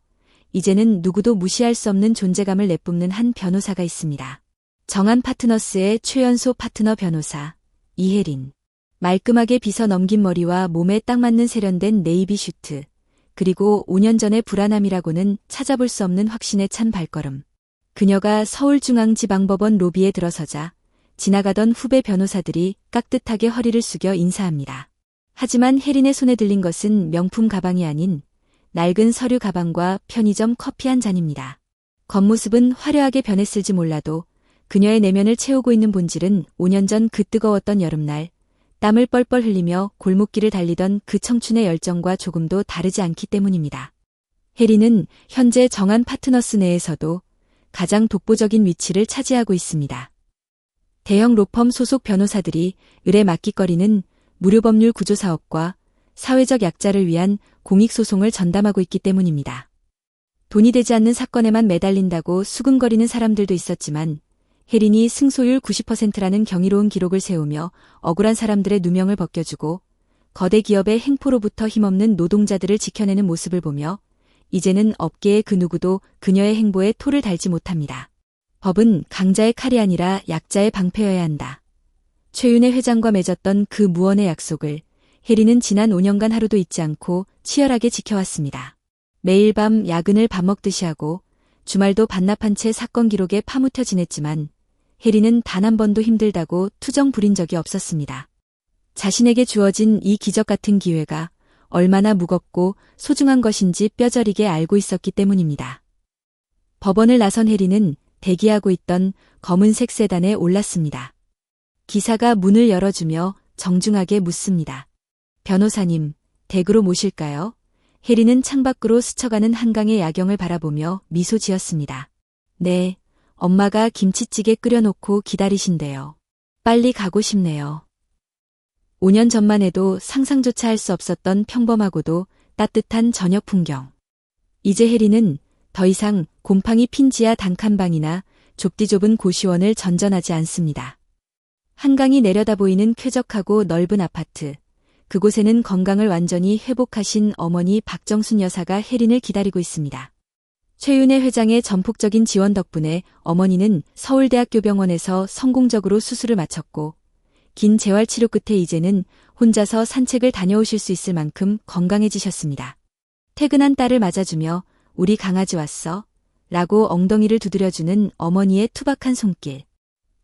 이제는 누구도 무시할 수 없는 존재감을 내뿜는 한 변호사가 있습니다. 정한 파트너스의 최연소 파트너 변호사, 이혜린. 말끔하게 빗어 넘긴 머리와 몸에 딱 맞는 세련된 네이비 슈트, 그리고 5년 전의 불안함이라고는 찾아볼 수 없는 확신에 찬 발걸음. 그녀가 서울중앙지방법원 로비에 들어서자 지나가던 후배 변호사들이 깍듯하게 허리를 숙여 인사합니다. 하지만 혜린의 손에 들린 것은 명품 가방이 아닌 낡은 서류 가방과 편의점 커피 한 잔입니다. 겉모습은 화려하게 변했을지 몰라도 그녀의 내면을 채우고 있는 본질은 5년 전 그 뜨거웠던 여름날 땀을 뻘뻘 흘리며 골목길을 달리던 그 청춘의 열정과 조금도 다르지 않기 때문입니다. 혜린은 현재 정한 파트너스 내에서도 가장 독보적인 위치를 차지하고 있습니다. 대형 로펌 소속 변호사들이 을에 맡기거리는 무료법률 구조사업과 사회적 약자를 위한 공익소송을 전담하고 있기 때문입니다. 돈이 되지 않는 사건에만 매달린다고 수근거리는 사람들도 있었지만 혜린이 승소율 90%라는 경이로운 기록을 세우며 억울한 사람들의 누명을 벗겨주고 거대 기업의 행포로부터 힘없는 노동자들을 지켜내는 모습을 보며 이제는 업계의 그 누구도 그녀의 행보에 토를 달지 못합니다. 법은 강자의 칼이 아니라 약자의 방패여야 한다. 최윤혜 회장과 맺었던 그 무언의 약속을 혜리는 지난 5년간 하루도 잊지 않고 치열하게 지켜왔습니다. 매일 밤 야근을 밥 먹듯이 하고 주말도 반납한 채 사건 기록에 파묻혀 지냈지만 혜리는 단 한 번도 힘들다고 투정 부린 적이 없었습니다. 자신에게 주어진 이 기적 같은 기회가 얼마나 무겁고 소중한 것인지 뼈저리게 알고 있었기 때문입니다. 법원을 나선 혜리는 대기하고 있던 검은색 세단에 올랐습니다. 기사가 문을 열어주며 정중하게 묻습니다. 변호사님, 댁으로 모실까요? 혜리는 창밖으로 스쳐가는 한강의 야경을 바라보며 미소 지었습니다. 네, 엄마가 김치찌개 끓여놓고 기다리신대요. 빨리 가고 싶네요. 5년 전만 해도 상상조차 할 수 없었던 평범하고도 따뜻한 저녁 풍경. 이제 혜리는 더 이상 곰팡이 핀 지하 단칸방이나 좁디 좁은 고시원을 전전하지 않습니다. 한강이 내려다 보이는 쾌적하고 넓은 아파트. 그곳에는 건강을 완전히 회복하신 어머니 박정순 여사가 혜린을 기다리고 있습니다. 최윤혜 회장의 전폭적인 지원 덕분에 어머니는 서울대학교 병원에서 성공적으로 수술을 마쳤고 긴 재활치료 끝에 이제는 혼자서 산책을 다녀오실 수 있을 만큼 건강해지셨습니다. 퇴근한 딸을 맞아주며 우리 강아지 왔어? 라고 엉덩이를 두드려주는 어머니의 투박한 손길.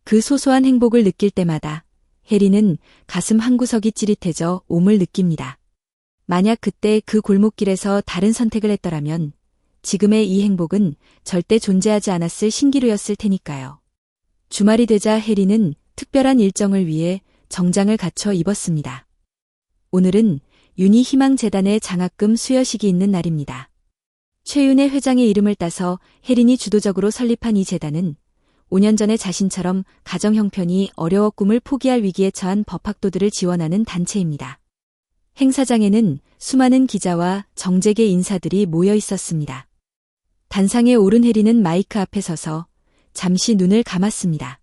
그 소소한 행복을 느낄 때마다 혜리는 가슴 한구석이 찌릿해져 옴을 느낍니다. 만약 그때 그 골목길에서 다른 선택을 했더라면 지금의 이 행복은 절대 존재하지 않았을 신기루였을 테니까요. 주말이 되자 혜리는 특별한 일정을 위해 정장을 갖춰 입었습니다. 오늘은 윤희희망재단의 장학금 수여식이 있는 날입니다. 최윤혜 회장의 이름을 따서 혜린이 주도적으로 설립한 이 재단은 5년 전에 자신처럼 가정 형편이 어려워 꿈을 포기할 위기에 처한 법학도들을 지원하는 단체입니다. 행사장에는 수많은 기자와 정재계 인사들이 모여 있었습니다. 단상에 오른 혜리는 마이크 앞에 서서 잠시 눈을 감았습니다.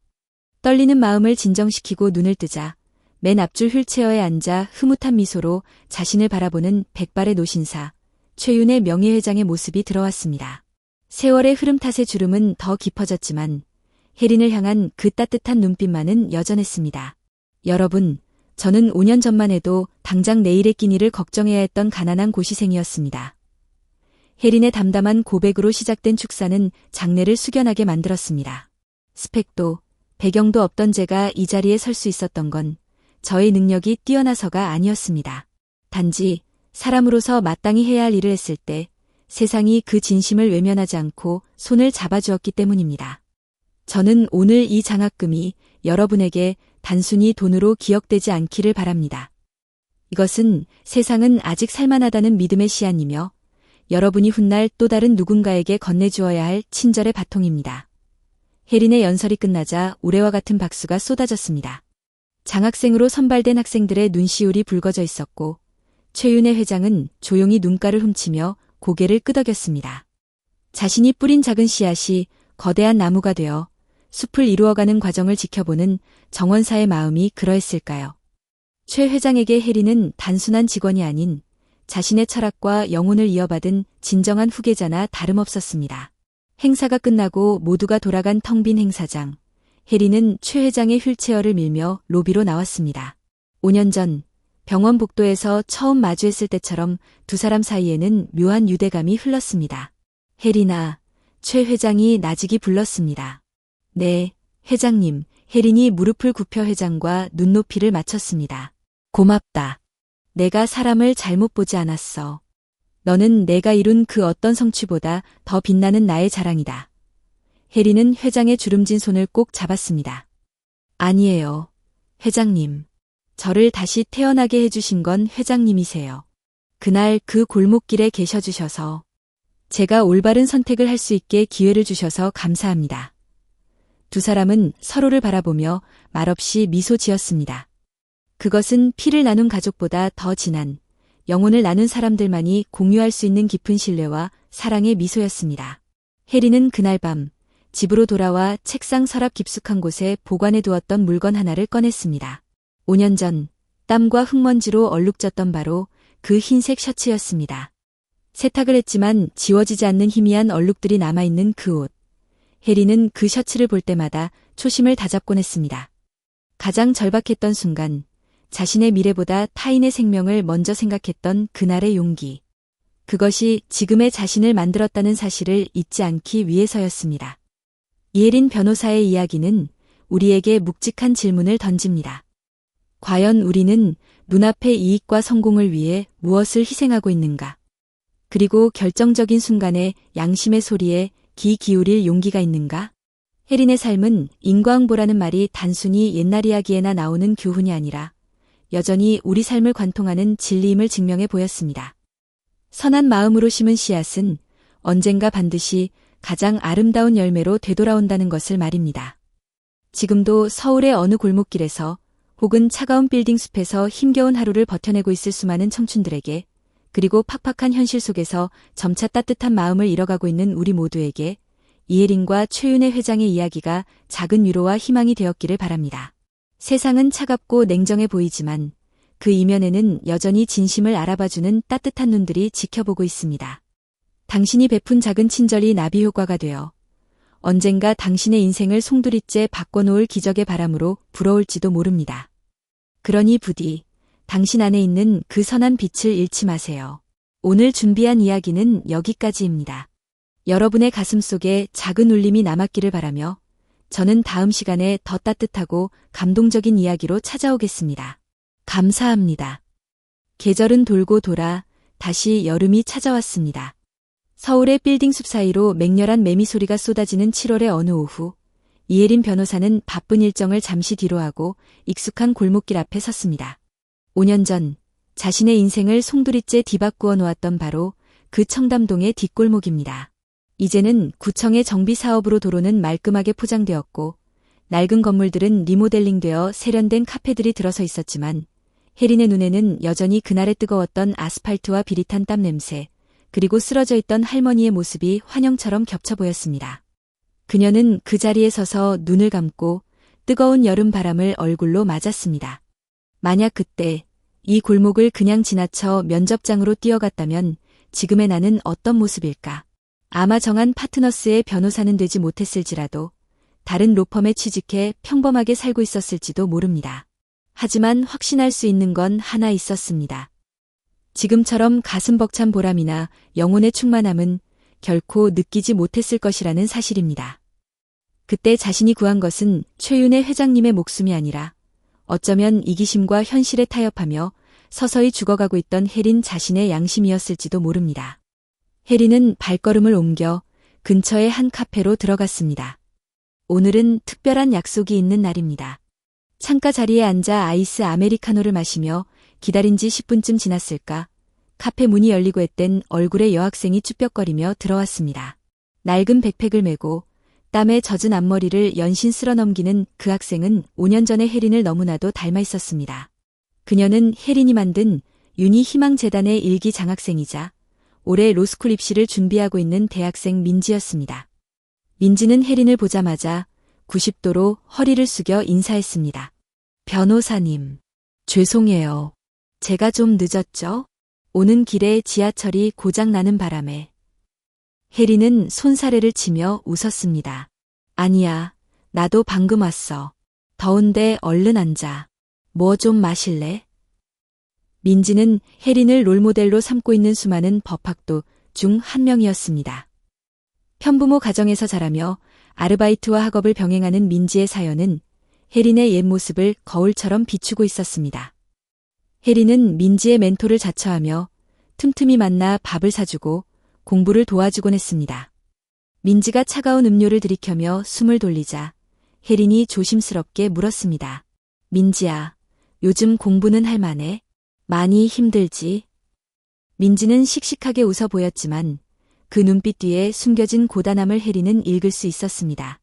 떨리는 마음을 진정시키고 눈을 뜨자 맨 앞줄 휠체어에 앉아 흐뭇한 미소로 자신을 바라보는 백발의 노신사 최윤혜 명예회장의 모습이 들어왔습니다. 세월의 흐름 탓에 주름은 더 깊어졌지만 혜린을 향한 그 따뜻한 눈빛만은 여전했습니다. 여러분, 저는 5년 전만 해도 당장 내일의 끼니를 걱정해야 했던 가난한 고시생이었습니다. 혜린의 담담한 고백으로 시작된 축사는 장례를 숙연하게 만들었습니다. 스펙도 배경도 없던 제가 이 자리에 설 수 있었던 건 저의 능력이 뛰어나서가 아니었습니다. 단지 사람으로서 마땅히 해야 할 일을 했을 때 세상이 그 진심을 외면하지 않고 손을 잡아주었기 때문입니다. 저는 오늘 이 장학금이 여러분에게 단순히 돈으로 기억되지 않기를 바랍니다. 이것은 세상은 아직 살만하다는 믿음의 씨앗이며 여러분이 훗날 또 다른 누군가에게 건네주어야 할 친절의 바통입니다. 혜린의 연설이 끝나자 우레와 같은 박수가 쏟아졌습니다. 장학생으로 선발된 학생들의 눈시울이 붉어져 있었고 최윤혜 회장은 조용히 눈가를 훔치며 고개를 끄덕였습니다. 자신이 뿌린 작은 씨앗이 거대한 나무가 되어 숲을 이루어가는 과정을 지켜보는 정원사의 마음이 그러했을까요? 최 회장에게 혜린은 단순한 직원이 아닌 자신의 철학과 영혼을 이어받은 진정한 후계자나 다름없었습니다. 행사가 끝나고 모두가 돌아간 텅 빈 행사장. 혜린은 최 회장의 휠체어를 밀며 로비로 나왔습니다. 5년 전 병원 복도에서 처음 마주했을 때처럼 두 사람 사이에는 묘한 유대감이 흘렀습니다. 혜린아, 최 회장이 나직이 불렀습니다. 네, 회장님. 혜린이 무릎을 굽혀 회장과 눈높이를 맞췄습니다. 고맙다. 내가 사람을 잘못 보지 않았어. 너는 내가 이룬 그 어떤 성취보다 더 빛나는 나의 자랑이다. 혜린은 회장의 주름진 손을 꼭 잡았습니다. 아니에요, 회장님. 저를 다시 태어나게 해주신 건 회장님이세요. 그날 그 골목길에 계셔주셔서 제가 올바른 선택을 할 수 있게 기회를 주셔서 감사합니다. 두 사람은 서로를 바라보며 말없이 미소 지었습니다. 그것은 피를 나눈 가족보다 더 진한 영혼을 나눈 사람들만이 공유할 수 있는 깊은 신뢰와 사랑의 미소였습니다. 혜린은 그날 밤 집으로 돌아와 책상 서랍 깊숙한 곳에 보관해 두었던 물건 하나를 꺼냈습니다. 5년 전 땀과 흙먼지로 얼룩졌던 바로 그 흰색 셔츠였습니다. 세탁을 했지만 지워지지 않는 희미한 얼룩들이 남아있는 그 옷. 혜린은 그 셔츠를 볼 때마다 초심을 다잡곤 했습니다. 가장 절박했던 순간, 자신의 미래보다 타인의 생명을 먼저 생각했던 그날의 용기. 그것이 지금의 자신을 만들었다는 사실을 잊지 않기 위해서였습니다. 이혜린 변호사의 이야기는 우리에게 묵직한 질문을 던집니다. 과연 우리는 눈앞의 이익과 성공을 위해 무엇을 희생하고 있는가? 그리고 결정적인 순간에 양심의 소리에 귀 기울일 용기가 있는가? 혜린의 삶은 인과응보라는 말이 단순히 옛날 이야기에나 나오는 교훈이 아니라 여전히 우리 삶을 관통하는 진리임을 증명해 보였습니다. 선한 마음으로 심은 씨앗은 언젠가 반드시 가장 아름다운 열매로 되돌아온다는 것을 말입니다. 지금도 서울의 어느 골목길에서 혹은 차가운 빌딩 숲에서 힘겨운 하루를 버텨내고 있을 수많은 청춘들에게, 그리고 팍팍한 현실 속에서 점차 따뜻한 마음을 잃어가고 있는 우리 모두에게 이혜린과 최윤혜 회장의 이야기가 작은 위로와 희망이 되었기를 바랍니다. 세상은 차갑고 냉정해 보이지만 그 이면에는 여전히 진심을 알아봐주는 따뜻한 눈들이 지켜보고 있습니다. 당신이 베푼 작은 친절이 나비 효과가 되어 언젠가 당신의 인생을 송두리째 바꿔놓을 기적의 바람으로 불어올지도 모릅니다. 그러니 부디 당신 안에 있는 그 선한 빛을 잃지 마세요. 오늘 준비한 이야기는 여기까지입니다. 여러분의 가슴 속에 작은 울림이 남았기를 바라며 저는 다음 시간에 더 따뜻하고 감동적인 이야기로 찾아오겠습니다. 감사합니다. 계절은 돌고 돌아 다시 여름이 찾아왔습니다. 서울의 빌딩 숲 사이로 맹렬한 매미 소리가 쏟아지는 7월의 어느 오후, 이혜린 변호사는 바쁜 일정을 잠시 뒤로하고 익숙한 골목길 앞에 섰습니다. 5년 전 자신의 인생을 송두리째 뒤바꾸어 놓았던 바로 그 청담동의 뒷골목입니다. 이제는 구청의 정비 사업으로 도로는 말끔하게 포장되었고 낡은 건물들은 리모델링되어 세련된 카페들이 들어서 있었지만 혜린의 눈에는 여전히 그날의 뜨거웠던 아스팔트와 비릿한 땀 냄새, 그리고 쓰러져 있던 할머니의 모습이 환영처럼 겹쳐 보였습니다. 그녀는 그 자리에 서서 눈을 감고 뜨거운 여름 바람을 얼굴로 맞았습니다. 만약 그때 이 골목을 그냥 지나쳐 면접장으로 뛰어갔다면 지금의 나는 어떤 모습일까? 아마 정한 파트너스의 변호사는 되지 못했을지라도 다른 로펌에 취직해 평범하게 살고 있었을지도 모릅니다. 하지만 확신할 수 있는 건 하나 있었습니다. 지금처럼 가슴 벅찬 보람이나 영혼의 충만함은 결코 느끼지 못했을 것이라는 사실입니다. 그때 자신이 구한 것은 최윤혜 회장님의 목숨이 아니라 어쩌면 이기심과 현실에 타협하며 서서히 죽어가고 있던 혜린 자신의 양심이었을지도 모릅니다. 혜린은 발걸음을 옮겨 근처의 한 카페로 들어갔습니다. 오늘은 특별한 약속이 있는 날입니다. 창가 자리에 앉아 아이스 아메리카노를 마시며 기다린 지 10분쯤 지났을까, 카페 문이 열리고 앳된 얼굴의 여학생이 쭈뼛거리며 들어왔습니다. 낡은 백팩을 메고 땀에 젖은 앞머리를 연신 쓸어 넘기는 그 학생은 5년 전의 혜린을 너무나도 닮아 있었습니다. 그녀는 혜린이 만든 윤희 희망재단의 일기 장학생이자 올해 로스쿨 입시를 준비하고 있는 대학생 민지였습니다. 민지는 혜린을 보자마자 90도로 허리를 숙여 인사했습니다. 변호사님, 죄송해요. 제가 좀 늦었죠? 오는 길에 지하철이 고장나는 바람에. 혜린은 손사래를 치며 웃었습니다. 아니야, 나도 방금 왔어. 더운데 얼른 앉아. 뭐 좀 마실래? 민지는 혜린을 롤모델로 삼고 있는 수많은 법학도 중 한 명이었습니다. 편부모 가정에서 자라며 아르바이트와 학업을 병행하는 민지의 사연은 혜린의 옛 모습을 거울처럼 비추고 있었습니다. 혜린은 민지의 멘토를 자처하며 틈틈이 만나 밥을 사주고 공부를 도와주곤 했습니다. 민지가 차가운 음료를 들이켜며 숨을 돌리자 혜린이 조심스럽게 물었습니다. 민지야, 요즘 공부는 할 만해? 많이 힘들지? 민지는 씩씩하게 웃어 보였지만 그 눈빛 뒤에 숨겨진 고단함을 혜린은 읽을 수 있었습니다.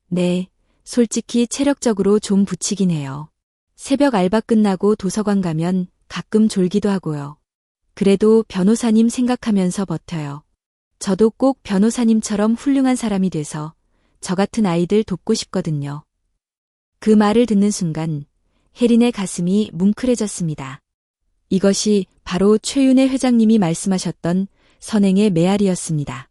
네, 솔직히 체력적으로 좀 부치긴 해요. 새벽 알바 끝나고 도서관 가면 가끔 졸기도 하고요. 그래도 변호사님 생각하면서 버텨요. 저도 꼭 변호사님처럼 훌륭한 사람이 돼서 저 같은 아이들 돕고 싶거든요. 그 말을 듣는 순간 혜린의 가슴이 뭉클해졌습니다. 이것이 바로 최윤혜 회장님이 말씀하셨던 선행의 메아리였습니다.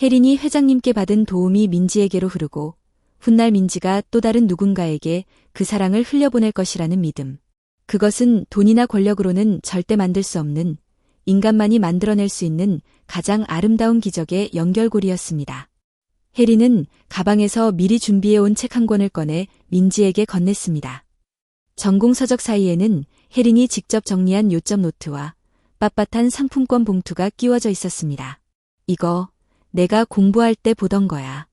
혜린이 회장님께 받은 도움이 민지에게로 흐르고 훗날 민지가 또 다른 누군가에게 그 사랑을 흘려보낼 것이라는 믿음. 그것은 돈이나 권력으로는 절대 만들 수 없는, 인간만이 만들어낼 수 있는 가장 아름다운 기적의 연결고리였습니다. 혜리는 가방에서 미리 준비해온 책 한 권을 꺼내 민지에게 건넸습니다. 전공서적 사이에는 혜린이 직접 정리한 요점 노트와 빳빳한 상품권 봉투가 끼워져 있었습니다. 이거 내가 공부할 때 보던 거야.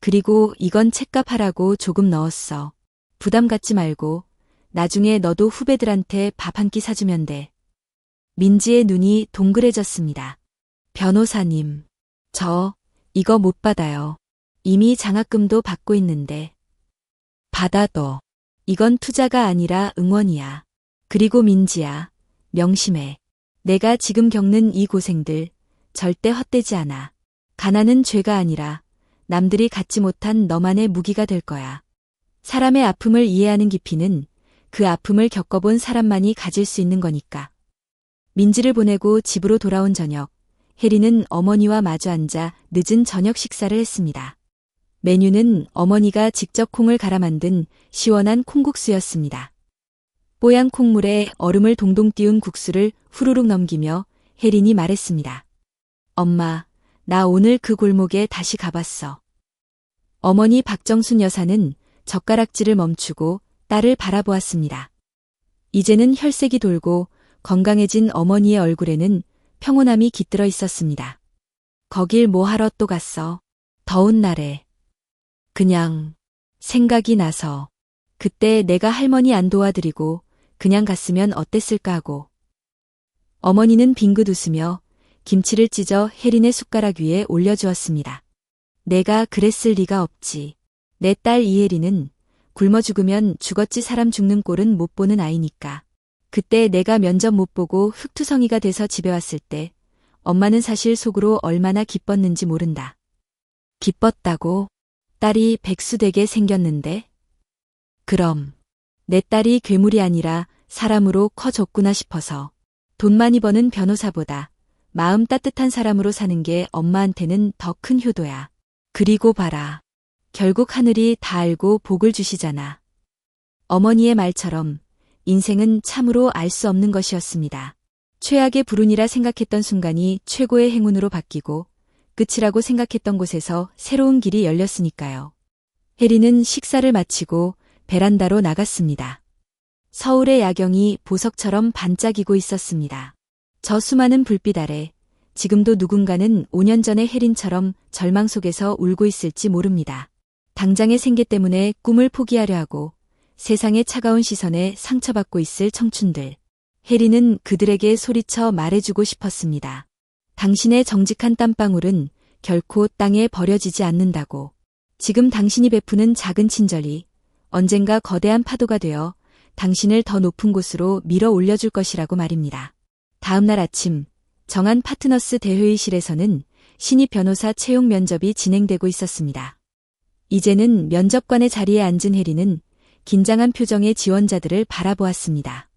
그리고 이건 책값 하라고 조금 넣었어. 부담 갖지 말고 나중에 너도 후배들한테 밥 한 끼 사주면 돼. 민지의 눈이 동그래졌습니다. 변호사님, 저 이거 못 받아요. 이미 장학금도 받고 있는데. 받아도. 이건 투자가 아니라 응원이야. 그리고 민지야, 명심해. 내가 지금 겪는 이 고생들 절대 헛되지 않아. 가난은 죄가 아니라 남들이 갖지 못한 너만의 무기가 될 거야. 사람의 아픔을 이해하는 깊이는 그 아픔을 겪어본 사람만이 가질 수 있는 거니까. 민지를 보내고 집으로 돌아온 저녁, 혜리는 어머니와 마주 앉아 늦은 저녁 식사를 했습니다. 메뉴는 어머니가 직접 콩을 갈아 만든 시원한 콩국수였습니다. 뽀얀 콩물에 얼음을 동동 띄운 국수를 후루룩 넘기며 혜린이 말했습니다. 엄마, 나 오늘 그 골목에 다시 가봤어. 어머니 박정순 여사는 젓가락질을 멈추고 딸을 바라보았습니다. 이제는 혈색이 돌고 건강해진 어머니의 얼굴에는 평온함이 깃들어 있었습니다. 거길 뭐 하러 또 갔어? 더운 날에. 그냥 생각이 나서 그때 내가 할머니 안 도와드리고 그냥 갔으면 어땠을까 하고. 어머니는 빙긋 웃으며 김치를 찢어 혜린의 숟가락 위에 올려주었습니다. 내가 그랬을 리가 없지. 내 딸 이혜린은 굶어 죽으면 죽었지 사람 죽는 꼴은 못 보는 아이니까. 그때 내가 면접 못 보고 흙투성이가 돼서 집에 왔을 때 엄마는 사실 속으로 얼마나 기뻤는지 모른다. 기뻤다고? 딸이 백수되게 생겼는데? 그럼 내 딸이 괴물이 아니라 사람으로 커졌구나 싶어서. 돈 많이 버는 변호사보다 마음 따뜻한 사람으로 사는 게 엄마한테는 더 큰 효도야. 그리고 봐라. 결국 하늘이 다 알고 복을 주시잖아. 어머니의 말처럼 인생은 참으로 알 수 없는 것이었습니다. 최악의 불운이라 생각했던 순간이 최고의 행운으로 바뀌고 끝이라고 생각했던 곳에서 새로운 길이 열렸으니까요. 혜리는 식사를 마치고 베란다로 나갔습니다. 서울의 야경이 보석처럼 반짝이고 있었습니다. 저 수많은 불빛 아래 지금도 누군가는 5년 전의 혜린처럼 절망 속에서 울고 있을지 모릅니다. 당장의 생계 때문에 꿈을 포기하려 하고 세상의 차가운 시선에 상처받고 있을 청춘들. 혜린은 그들에게 소리쳐 말해주고 싶었습니다. 당신의 정직한 땀방울은 결코 땅에 버려지지 않는다고. 지금 당신이 베푸는 작은 친절이 언젠가 거대한 파도가 되어 당신을 더 높은 곳으로 밀어 올려줄 것이라고 말입니다. 다음 날 아침, 정한 파트너스 대회의실에서는 신입 변호사 채용 면접이 진행되고 있었습니다. 이제는 면접관의 자리에 앉은 혜리는 긴장한 표정의 지원자들을 바라보았습니다.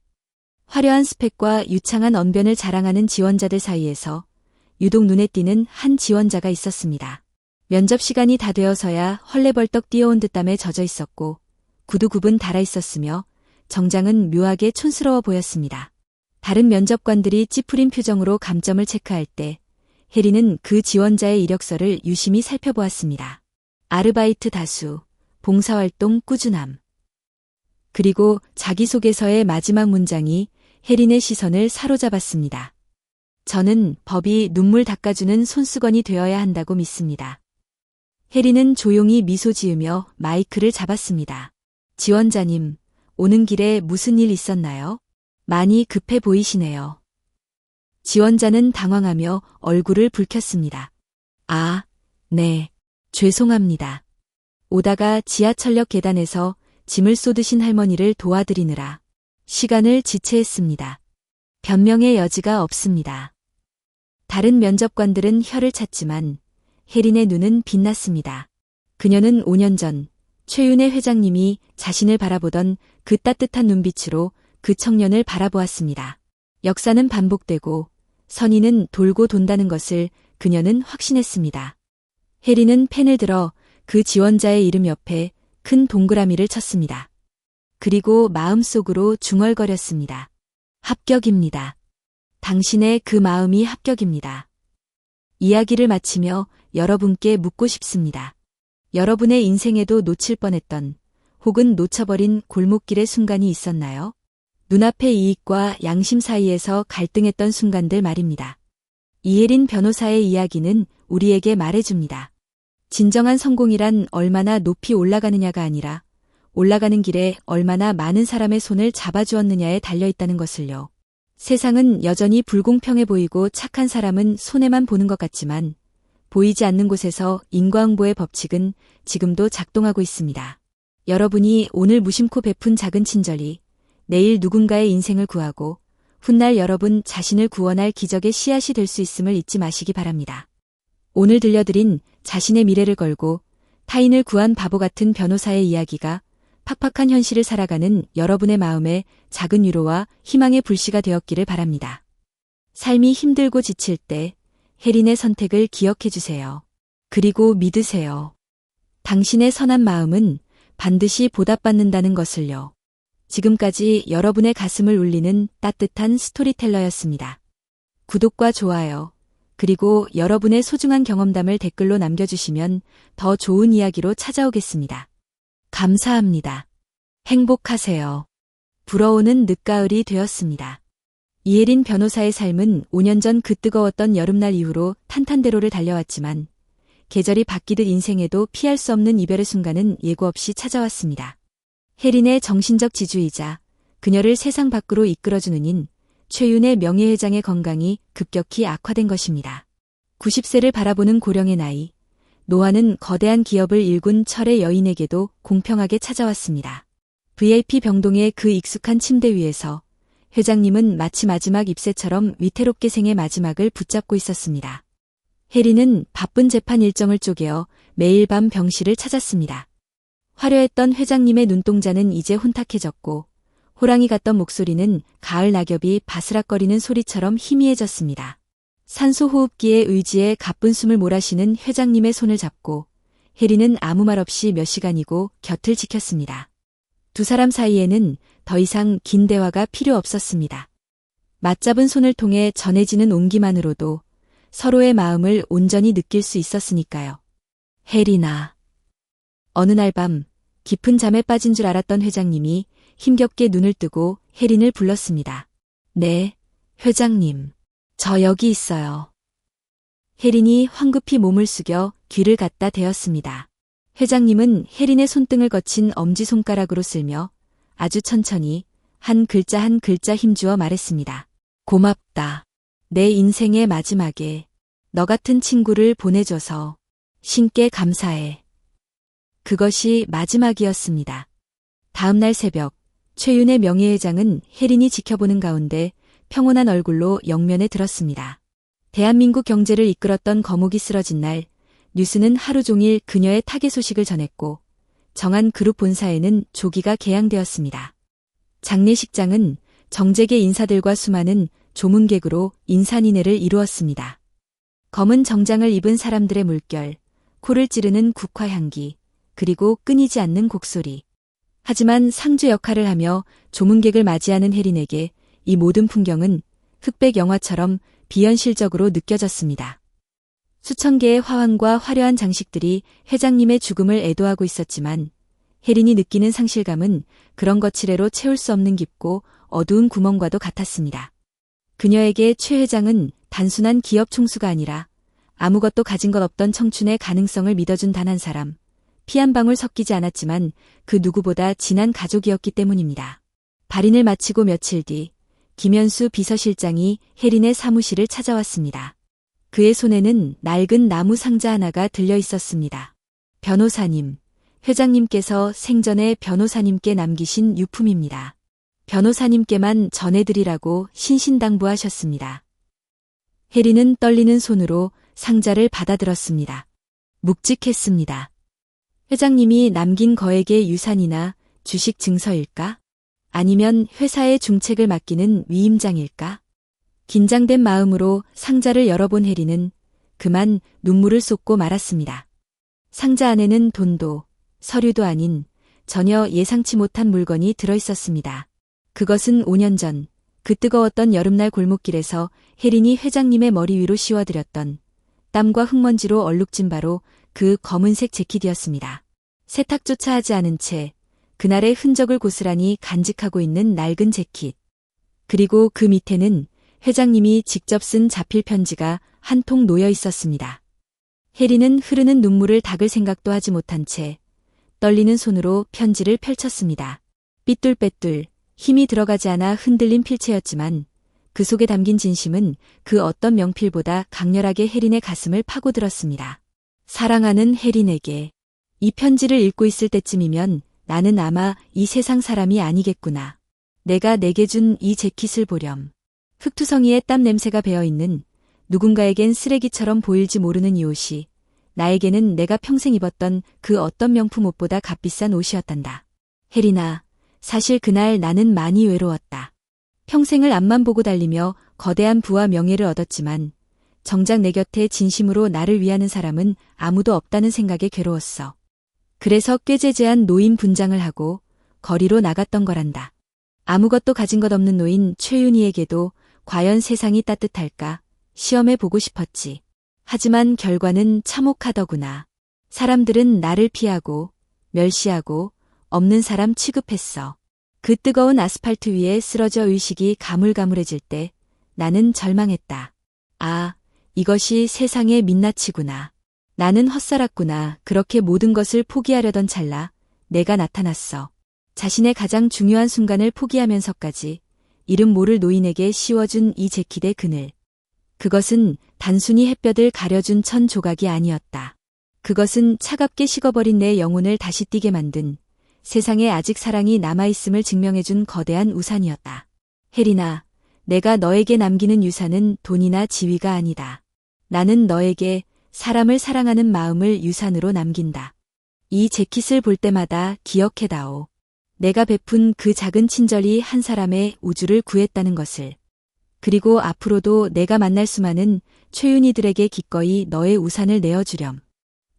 화려한 스펙과 유창한 언변을 자랑하는 지원자들 사이에서 유독 눈에 띄는 한 지원자가 있었습니다. 면접 시간이 다 되어서야 헐레벌떡 뛰어온 듯땀에 젖어 있었고 구두 굽은 달아 있었으며 정장은 묘하게 촌스러워 보였습니다. 다른 면접관들이 찌푸린 표정으로 감점을 체크할 때 혜리는 그 지원자의 이력서를 유심히 살펴보았습니다. 아르바이트 다수, 봉사활동 꾸준함. 그리고 자기소개서의 마지막 문장이 혜린의 시선을 사로잡았습니다. 저는 법이 눈물 닦아주는 손수건이 되어야 한다고 믿습니다. 혜린은 조용히 미소 지으며 마이크를 잡았습니다. 지원자님, 오는 길에 무슨 일 있었나요? 많이 급해 보이시네요. 지원자는 당황하며 얼굴을 붉혔습니다. 아, 네, 죄송합니다. 오다가 지하철역 계단에서 짐을 쏟으신 할머니를 도와드리느라 시간을 지체했습니다. 변명의 여지가 없습니다. 다른 면접관들은 혀를 찼지만 혜린의 눈은 빛났습니다. 그녀는 5년 전 최윤혜 회장님이 자신을 바라보던 그 따뜻한 눈빛으로 그 청년을 바라보았습니다. 역사는 반복되고 선의는 돌고 돈다는 것을 그녀는 확신했습니다. 혜린은 펜을 들어 그 지원자의 이름 옆에 큰 동그라미를 쳤습니다. 그리고 마음속으로 중얼거렸습니다. 합격입니다. 당신의 그 마음이 합격입니다. 이야기를 마치며 여러분께 묻고 싶습니다. 여러분의 인생에도 놓칠 뻔했던 혹은 놓쳐버린 골목길의 순간이 있었나요? 눈앞의 이익과 양심 사이에서 갈등했던 순간들 말입니다. 이혜린 변호사의 이야기는 우리에게 말해줍니다. 진정한 성공이란 얼마나 높이 올라가느냐가 아니라 올라가는 길에 얼마나 많은 사람의 손을 잡아주었느냐에 달려있다는 것을요. 세상은 여전히 불공평해 보이고 착한 사람은 손해만 보는 것 같지만 보이지 않는 곳에서 인과응보의 법칙은 지금도 작동하고 있습니다. 여러분이 오늘 무심코 베푼 작은 친절이 내일 누군가의 인생을 구하고 훗날 여러분 자신을 구원할 기적의 씨앗이 될 수 있음을 잊지 마시기 바랍니다. 오늘 들려드린 자신의 미래를 걸고 타인을 구한 바보 같은 변호사의 이야기가 팍팍한 현실을 살아가는 여러분의 마음에 작은 위로와 희망의 불씨가 되었기를 바랍니다. 삶이 힘들고 지칠 때 혜린의 선택을 기억해 주세요. 그리고 믿으세요. 당신의 선한 마음은 반드시 보답받는다는 것을요. 지금까지 여러분의 가슴을 울리는 따뜻한 스토리텔러였습니다. 구독과 좋아요, 그리고 여러분의 소중한 경험담을 댓글로 남겨주시면 더 좋은 이야기로 찾아오겠습니다. 감사합니다. 행복하세요. 불어오는 늦가을이 되었습니다. 이혜린 변호사의 삶은 5년 전 그 뜨거웠던 여름날 이후로 탄탄대로를 달려왔지만 계절이 바뀌듯 인생에도 피할 수 없는 이별의 순간은 예고 없이 찾아왔습니다. 혜린의 정신적 지주이자 그녀를 세상 밖으로 이끌어준 은인 최윤의 명예회장의 건강이 급격히 악화된 것입니다. 90세를 바라보는 고령의 나이, 노화는 거대한 기업을 일군 철의 여인에게도 공평하게 찾아왔습니다. VIP 병동의 그 익숙한 침대 위에서 회장님은 마치 마지막 잎새처럼 위태롭게 생의 마지막을 붙잡고 있었습니다. 혜린은 바쁜 재판 일정을 쪼개어 매일 밤 병실을 찾았습니다. 화려했던 회장님의 눈동자는 이제 혼탁해졌고 호랑이 같던 목소리는 가을 낙엽이 바스락거리는 소리처럼 희미해졌습니다. 산소호흡기의 의지에 가쁜 숨을 몰아쉬는 회장님의 손을 잡고 혜린은 아무 말 없이 몇 시간이고 곁을 지켰습니다. 두 사람 사이에는 더 이상 긴 대화가 필요 없었습니다. 맞잡은 손을 통해 전해지는 온기만으로도 서로의 마음을 온전히 느낄 수 있었으니까요. 혜린아. 어느 날 밤 깊은 잠에 빠진 줄 알았던 회장님이 힘겹게 눈을 뜨고 혜린을 불렀습니다. 네, 회장님. 저 여기 있어요. 혜린이 황급히 몸을 숙여 귀를 갖다 대었습니다. 회장님은 혜린의 손등을 거친 엄지손가락으로 쓸며 아주 천천히 한 글자 한 글자 힘주어 말했습니다. 고맙다. 내 인생의 마지막에 너 같은 친구를 보내줘서 신께 감사해. 그것이 마지막이었습니다. 다음 날 새벽 최윤의 명예회장은 혜린이 지켜보는 가운데 평온한 얼굴로 영면에 들었습니다. 대한민국 경제를 이끌었던 거목이 쓰러진 날 뉴스는 하루 종일 그녀의 타계 소식을 전했고 정한 그룹 본사에는 조기가 개양되었습니다. 장례식장은 정재계 인사들과 수많은 조문객으로 인산인해를 이루었습니다. 검은 정장을 입은 사람들의 물결, 코를 찌르는 국화향기, 그리고 끊이지 않는 곡소리. 하지만 상주 역할을 하며 조문객을 맞이하는 혜린에게 이 모든 풍경은 흑백 영화처럼 비현실적으로 느껴졌습니다. 수천 개의 화환과 화려한 장식들이 회장님의 죽음을 애도하고 있었지만 혜린이 느끼는 상실감은 그런 거칠애로 채울 수 없는 깊고 어두운 구멍과도 같았습니다. 그녀에게 최 회장은 단순한 기업 총수가 아니라 아무것도 가진 것 없던 청춘의 가능성을 믿어준 단 한 사람, 피 한 방울 섞이지 않았지만 그 누구보다 진한 가족이었기 때문입니다. 발인을 마치고 며칠 뒤 김현수 비서실장이 혜린의 사무실을 찾아왔습니다. 그의 손에는 낡은 나무 상자 하나가 들려 있었습니다. 변호사님, 회장님께서 생전에 변호사님께 남기신 유품입니다. 변호사님께만 전해드리라고 신신당부하셨습니다. 혜린은 떨리는 손으로 상자를 받아들었습니다. 묵직했습니다. 회장님이 남긴 거액의 유산이나 주식 증서일까? 아니면 회사의 중책을 맡기는 위임장일까? 긴장된 마음으로 상자를 열어본 혜린은 그만 눈물을 쏟고 말았습니다. 상자 안에는 돈도 서류도 아닌 전혀 예상치 못한 물건이 들어있었습니다. 그것은 5년 전, 그 뜨거웠던 여름날 골목길에서 혜린이 회장님의 머리 위로 씌워드렸던 땀과 흙먼지로 얼룩진 바로 그 검은색 재킷이었습니다. 세탁조차 하지 않은 채 그날의 흔적을 고스란히 간직하고 있는 낡은 재킷. 그리고 그 밑에는 회장님이 직접 쓴 자필 편지가 한 통 놓여 있었습니다. 혜린은 흐르는 눈물을 닦을 생각도 하지 못한 채 떨리는 손으로 편지를 펼쳤습니다. 삐뚤빼뚤 힘이 들어가지 않아 흔들린 필체였지만 그 속에 담긴 진심은 그 어떤 명필보다 강렬하게 혜린의 가슴을 파고들었습니다. 사랑하는 혜린에게. 이 편지를 읽고 있을 때쯤이면 나는 아마 이 세상 사람이 아니겠구나. 내가 내게 준 이 재킷을 보렴. 흙투성이에 땀 냄새가 배어있는 누군가에겐 쓰레기처럼 보일지 모르는 이 옷이 나에게는 내가 평생 입었던 그 어떤 명품 옷보다 값비싼 옷이었단다. 혜린아, 사실 그날 나는 많이 외로웠다. 평생을 앞만 보고 달리며 거대한 부와 명예를 얻었지만 정작 내 곁에 진심으로 나를 위하는 사람은 아무도 없다는 생각에 괴로웠어. 그래서 꾀죄죄한 노인 분장을 하고 거리로 나갔던 거란다. 아무것도 가진 것 없는 노인 최윤희에게도 과연 세상이 따뜻할까 시험해 보고 싶었지. 하지만 결과는 참혹하더구나. 사람들은 나를 피하고 멸시하고 없는 사람 취급했어. 그 뜨거운 아스팔트 위에 쓰러져 의식이 가물가물해질 때 나는 절망했다. 아, 이것이 세상의 민낯이구나. 나는 헛살았구나. 그렇게 모든 것을 포기하려던 찰나 내가 나타났어. 자신의 가장 중요한 순간을 포기하면서까지 이름 모를 노인에게 씌워준 이 재킷의 그늘. 그것은 단순히 햇볕을 가려준 천 조각이 아니었다. 그것은 차갑게 식어버린 내 영혼을 다시 뛰게 만든 세상에 아직 사랑이 남아있음을 증명해준 거대한 우산이었다. 혜린아, 내가 너에게 남기는 유산은 돈이나 지위가 아니다. 나는 너에게 사람을 사랑하는 마음을 유산으로 남긴다. 이 재킷을 볼 때마다 기억해다오. 내가 베푼 그 작은 친절이 한 사람의 우주를 구했다는 것을. 그리고 앞으로도 내가 만날 수많은 최윤희들에게 기꺼이 너의 우산을 내어주렴.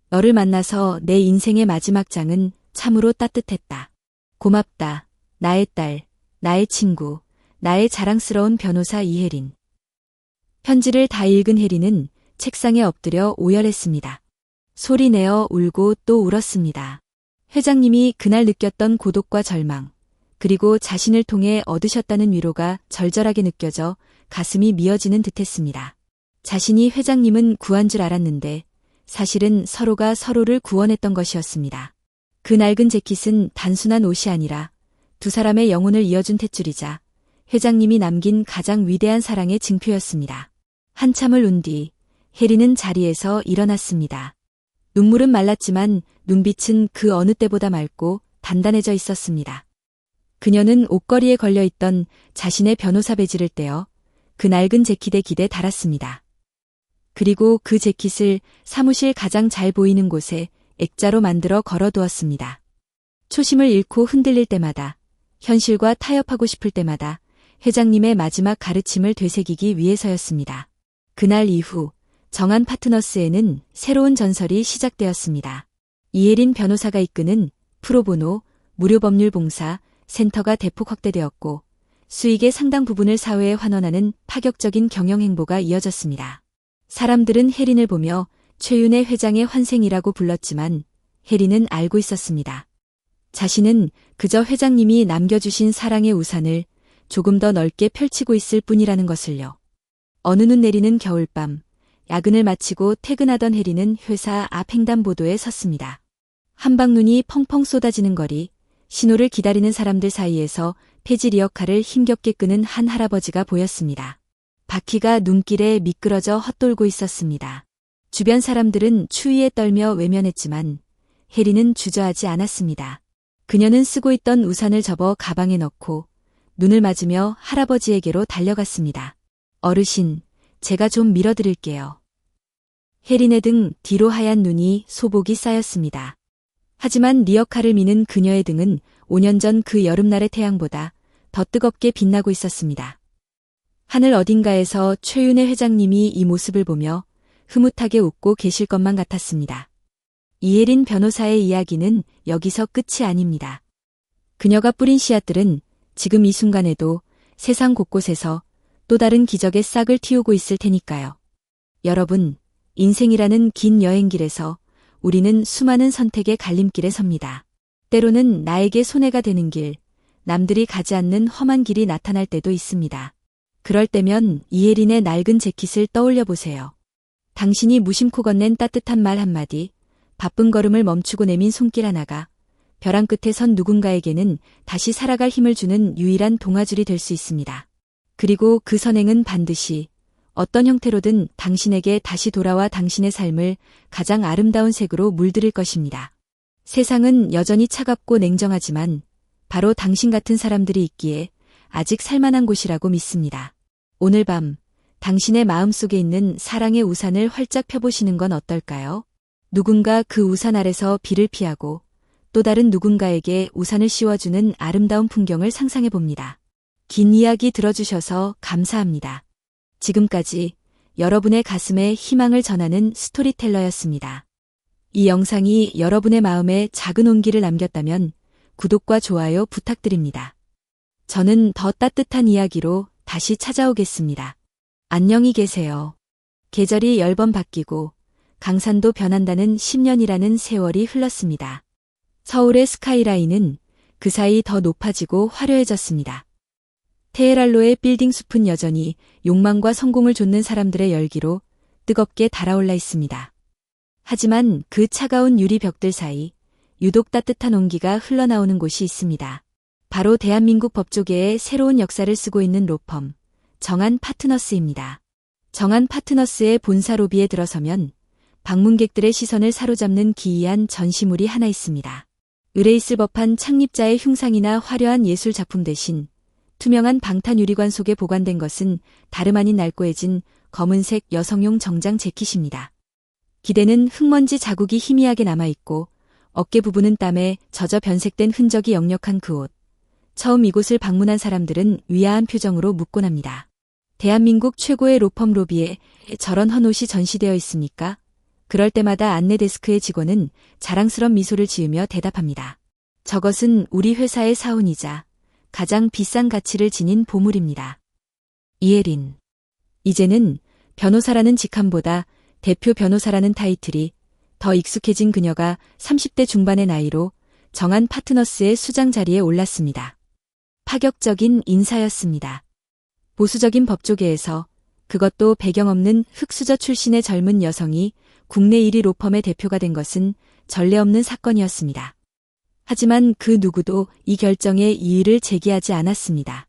너를 만나서 내 인생의 마지막 장은 참으로 따뜻했다. 고맙다. 나의 딸, 나의 친구, 나의 자랑스러운 변호사 이혜린. 편지를 다 읽은 혜린은 책상에 엎드려 오열했습니다. 소리내어 울고 또 울었습니다. 회장님이 그날 느꼈던 고독과 절망, 그리고 자신을 통해 얻으셨다는 위로가 절절하게 느껴져 가슴이 미어지는 듯했습니다. 자신이 회장님은 구한 줄 알았는데 사실은 서로가 서로를 구원했던 것이었습니다. 그 낡은 재킷은 단순한 옷이 아니라 두 사람의 영혼을 이어준 탯줄이자 회장님이 남긴 가장 위대한 사랑의 증표였습니다. 한참을 운 뒤 혜린은 자리에서 일어났습니다. 눈물은 말랐지만 눈빛은 그 어느 때보다 맑고 단단해져 있었습니다. 그녀는 옷걸이에 걸려있던 자신의 변호사 배지를 떼어 그 낡은 재킷에 기대 달았습니다. 그리고 그 재킷을 사무실 가장 잘 보이는 곳에 액자로 만들어 걸어두었습니다. 초심을 잃고 흔들릴 때마다, 현실과 타협하고 싶을 때마다 회장님의 마지막 가르침을 되새기기 위해서였습니다. 그날 이후 정한 파트너스에는 새로운 전설이 시작되었습니다. 이혜린 변호사가 이끄는 프로보노 무료법률 봉사 센터가 대폭 확대되었고 수익의 상당 부분을 사회에 환원하는 파격적인 경영 행보가 이어졌습니다. 사람들은 혜린을 보며 최윤혜 회장의 환생이라고 불렀지만 혜린은 알고 있었습니다. 자신은 그저 회장님이 남겨주신 사랑의 우산을 조금 더 넓게 펼치고 있을 뿐이라는 것을요. 어느 눈 내리는 겨울밤, 야근을 마치고 퇴근하던 혜린은 회사 앞 횡단보도에 섰습니다. 한방눈이 펑펑 쏟아지는 거리, 신호를 기다리는 사람들 사이에서 폐지 리어카를 힘겹게 끄는 한 할아버지가 보였습니다. 바퀴가 눈길에 미끄러져 헛돌고 있었습니다. 주변 사람들은 추위에 떨며 외면했지만 혜린은 주저하지 않았습니다. 그녀는 쓰고 있던 우산을 접어 가방에 넣고 눈을 맞으며 할아버지에게로 달려갔습니다. 어르신, 제가 좀 밀어드릴게요. 혜린의 등 뒤로 하얀 눈이 소복이 쌓였습니다. 하지만 리어카를 미는 그녀의 등은 5년 전 그 여름날의 태양보다 더 뜨겁게 빛나고 있었습니다. 하늘 어딘가에서 최윤혜 회장님이 이 모습을 보며 흐뭇하게 웃고 계실 것만 같았습니다. 이혜린 변호사의 이야기는 여기서 끝이 아닙니다. 그녀가 뿌린 씨앗들은 지금 이 순간에도 세상 곳곳에서 또 다른 기적의 싹을 틔우고 있을 테니까요. 여러분, 인생이라는 긴 여행길에서 우리는 수많은 선택의 갈림길에 섭니다. 때로는 나에게 손해가 되는 길, 남들이 가지 않는 험한 길이 나타날 때도 있습니다. 그럴 때면 이혜린의 낡은 재킷을 떠올려 보세요. 당신이 무심코 건넨 따뜻한 말 한마디, 바쁜 걸음을 멈추고 내민 손길 하나가 벼랑 끝에 선 누군가에게는 다시 살아갈 힘을 주는 유일한 동아줄이 될 수 있습니다. 그리고 그 선행은 반드시 어떤 형태로든 당신에게 다시 돌아와 당신의 삶을 가장 아름다운 색으로 물들일 것입니다. 세상은 여전히 차갑고 냉정하지만 바로 당신 같은 사람들이 있기에 아직 살만한 곳이라고 믿습니다. 오늘 밤 당신의 마음속에 있는 사랑의 우산을 활짝 펴보시는 건 어떨까요? 누군가 그 우산 아래서 비를 피하고 또 다른 누군가에게 우산을 씌워주는 아름다운 풍경을 상상해 봅니다. 긴 이야기 들어주셔서 감사합니다. 지금까지 여러분의 가슴에 희망을 전하는 스토리텔러였습니다. 이 영상이 여러분의 마음에 작은 온기를 남겼다면 구독과 좋아요 부탁드립니다. 저는 더 따뜻한 이야기로 다시 찾아오겠습니다. 안녕히 계세요. 계절이 10번 바뀌고 강산도 변한다는 10년이라는 세월이 흘렀습니다. 서울의 스카이라인은 그 사이 더 높아지고 화려해졌습니다. 테헤란로의 빌딩 숲은 여전히 욕망과 성공을 좇는 사람들의 열기로 뜨겁게 달아올라 있습니다. 하지만 그 차가운 유리 벽들 사이 유독 따뜻한 온기가 흘러나오는 곳이 있습니다. 바로 대한민국 법조계의 새로운 역사를 쓰고 있는 로펌, 정한 파트너스입니다. 정한 파트너스의 본사 로비에 들어서면 방문객들의 시선을 사로잡는 기이한 전시물이 하나 있습니다. 의뢰 있을 법한 창립자의 흉상이나 화려한 예술 작품 대신 투명한 방탄 유리관 속에 보관된 것은 다름 아닌 낡고해진 검은색 여성용 정장 재킷입니다. 기대는 흙먼지 자국이 희미하게 남아있고 어깨 부분은 땀에 젖어 변색된 흔적이 역력한 그 옷. 처음 이곳을 방문한 사람들은 위아한 표정으로 묻곤 합니다. 대한민국 최고의 로펌 로비에 저런 헌옷이 전시되어 있습니까? 그럴 때마다 안내 데스크의 직원은 자랑스런 미소를 지으며 대답합니다. 저것은 우리 회사의 사원이자 가장 비싼 가치를 지닌 보물입니다. 이혜린. 이제는 변호사라는 직함보다 대표 변호사라는 타이틀이 더 익숙해진 그녀가 30대 중반의 나이로 정한 파트너스의 수장 자리에 올랐습니다. 파격적인 인사였습니다. 보수적인 법조계에서 그것도 배경 없는 흑수저 출신의 젊은 여성이 국내 1위 로펌의 대표가 된 것은 전례 없는 사건이었습니다. 하지만 그 누구도 이 결정에 이의를 제기하지 않았습니다.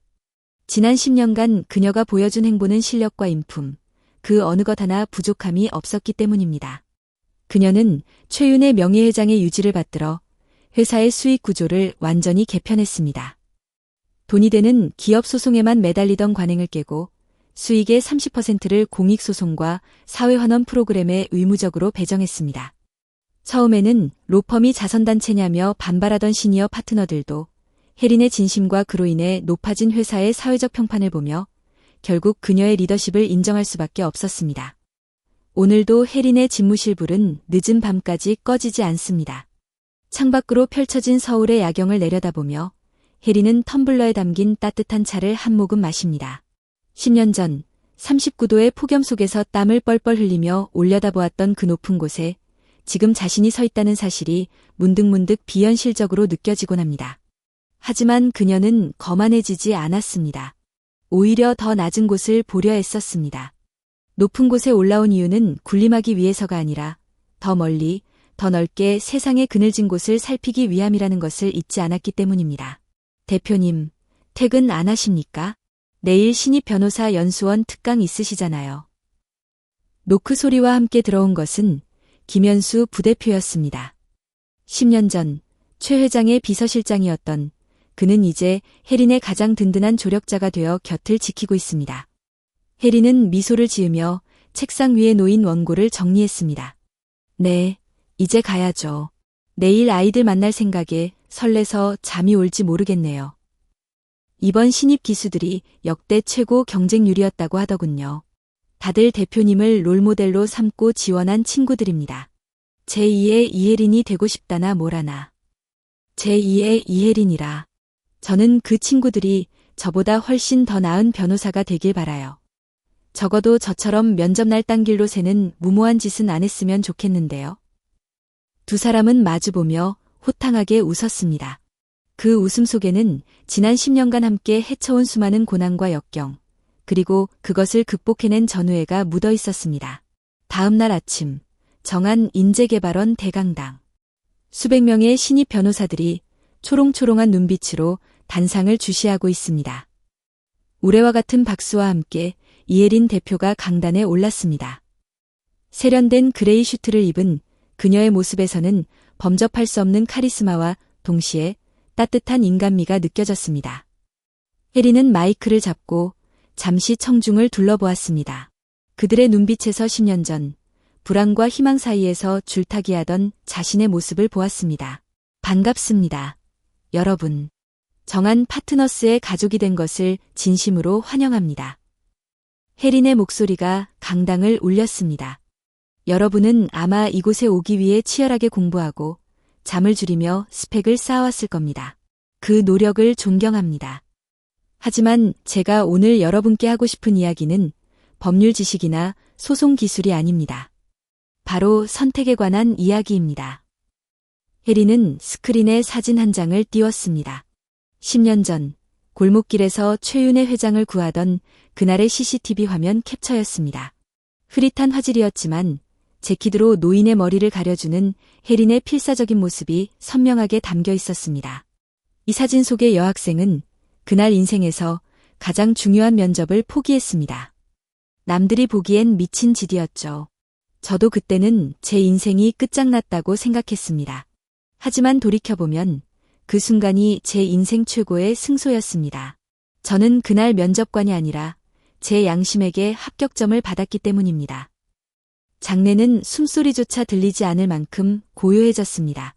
지난 10년간 그녀가 보여준 행보는 실력과 인품, 그 어느 것 하나 부족함이 없었기 때문입니다. 그녀는 최윤의 명예회장의 유지를 받들어 회사의 수익 구조를 완전히 개편했습니다. 돈이 되는 기업 소송에만 매달리던 관행을 깨고 수익의 30%를 공익소송과 사회환원 프로그램에 의무적으로 배정했습니다. 처음에는 로펌이 자선단체냐며 반발하던 시니어 파트너들도 혜린의 진심과 그로 인해 높아진 회사의 사회적 평판을 보며 결국 그녀의 리더십을 인정할 수밖에 없었습니다. 오늘도 혜린의 집무실 불은 늦은 밤까지 꺼지지 않습니다. 창밖으로 펼쳐진 서울의 야경을 내려다보며 혜린은 텀블러에 담긴 따뜻한 차를 한 모금 마십니다. 10년 전 39도의 폭염 속에서 땀을 뻘뻘 흘리며 올려다보았던 그 높은 곳에 지금 자신이 서 있다는 사실이 문득문득 비현실적으로 느껴지곤 합니다. 하지만 그녀는 거만해지지 않았습니다. 오히려 더 낮은 곳을 보려 애썼습니다. 높은 곳에 올라온 이유는 군림하기 위해서가 아니라 더 멀리, 더 넓게 세상의 그늘진 곳을 살피기 위함이라는 것을 잊지 않았기 때문입니다. 대표님, 퇴근 안 하십니까? 내일 신입 변호사 연수원 특강 있으시잖아요. 노크 소리와 함께 들어온 것은 김현수 부대표였습니다. 10년 전 최 회장의 비서실장이었던 그는 이제 혜린의 가장 든든한 조력자가 되어 곁을 지키고 있습니다. 혜린은 미소를 지으며 책상 위에 놓인 원고를 정리했습니다. 네, 이제 가야죠. 내일 아이들 만날 생각에 설레서 잠이 올지 모르겠네요. 이번 신입 기수들이 역대 최고 경쟁률이었다고 하더군요. 다들 대표님을 롤모델로 삼고 지원한 친구들입니다. 제2의 이혜린이 되고 싶다나 뭐라나. 제2의 이혜린이라. 저는 그 친구들이 저보다 훨씬 더 나은 변호사가 되길 바라요. 적어도 저처럼 면접날 딴 길로 새는 무모한 짓은 안 했으면 좋겠는데요. 두 사람은 마주보며 호탕하게 웃었습니다. 그 웃음 속에는 지난 10년간 함께 헤쳐온 수많은 고난과 역경, 그리고 그것을 극복해낸 전우애가 묻어 있었습니다. 다음 날 아침, 정한 인재개발원 대강당. 수백 명의 신입 변호사들이 초롱초롱한 눈빛으로 단상을 주시하고 있습니다. 우레와 같은 박수와 함께 이혜린 대표가 강단에 올랐습니다. 세련된 그레이 슈트를 입은 그녀의 모습에서는 범접할 수 없는 카리스마와 동시에 따뜻한 인간미가 느껴졌습니다. 혜린은 마이크를 잡고 잠시 청중을 둘러보았습니다. 그들의 눈빛에서 10년 전 불안과 희망 사이에서 줄타기하던 자신의 모습을 보았습니다. 반갑습니다. 여러분. 정한 파트너스의 가족이 된 것을 진심으로 환영합니다. 혜린의 목소리가 강당을 울렸습니다. 여러분은 아마 이곳에 오기 위해 치열하게 공부하고 잠을 줄이며 스펙을 쌓아왔을 겁니다. 그 노력을 존경합니다. 하지만 제가 오늘 여러분께 하고 싶은 이야기는 법률 지식이나 소송 기술이 아닙니다. 바로 선택에 관한 이야기입니다. 혜린은 스크린에 사진 한 장을 띄웠습니다. 10년 전 골목길에서 최윤혜 회장을 구하던 그날의 CCTV 화면 캡처였습니다. 흐릿한 화질이었지만 재킷으로 노인의 머리를 가려주는 혜린의 필사적인 모습이 선명하게 담겨 있었습니다. 이 사진 속의 여학생은 그날 인생에서 가장 중요한 면접을 포기했습니다. 남들이 보기엔 미친 짓이었죠. 저도 그때는 제 인생이 끝장났다고 생각했습니다. 하지만 돌이켜보면 그 순간이 제 인생 최고의 승소였습니다. 저는 그날 면접관이 아니라 제 양심에게 합격점을 받았기 때문입니다. 장내는 숨소리조차 들리지 않을 만큼 고요해졌습니다.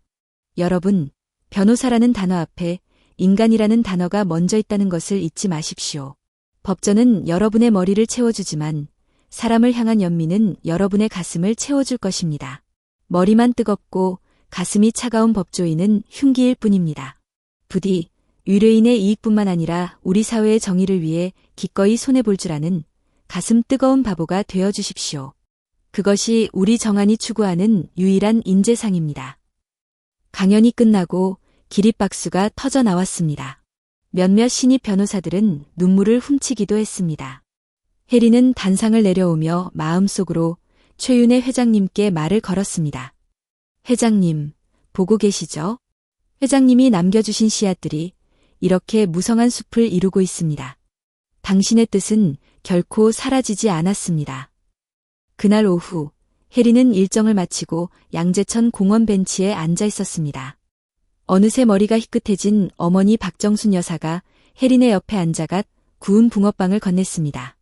여러분, 변호사라는 단어 앞에 인간이라는 단어가 먼저 있다는 것을 잊지 마십시오. 법전은 여러분의 머리를 채워주지만 사람을 향한 연민은 여러분의 가슴을 채워줄 것입니다. 머리만 뜨겁고 가슴이 차가운 법조인은 흉기일 뿐입니다. 부디 의뢰인의 이익뿐만 아니라 우리 사회의 정의를 위해 기꺼이 손해볼 줄 아는 가슴 뜨거운 바보가 되어주십시오. 그것이 우리 정안이 추구하는 유일한 인재상입니다. 강연이 끝나고 기립박수가 터져 나왔습니다. 몇몇 신입 변호사들은 눈물을 훔치기도 했습니다. 혜린은 단상을 내려오며 마음속으로 최윤혜 회장님께 말을 걸었습니다. 회장님, 보고 계시죠? 회장님이 남겨주신 씨앗들이 이렇게 무성한 숲을 이루고 있습니다. 당신의 뜻은 결코 사라지지 않았습니다. 그날 오후, 혜린은 일정을 마치고 양재천 공원 벤치에 앉아 있었습니다. 어느새 머리가 희끗해진 어머니 박정순 여사가 혜린의 옆에 앉아가 구운 붕어빵을 건넸습니다.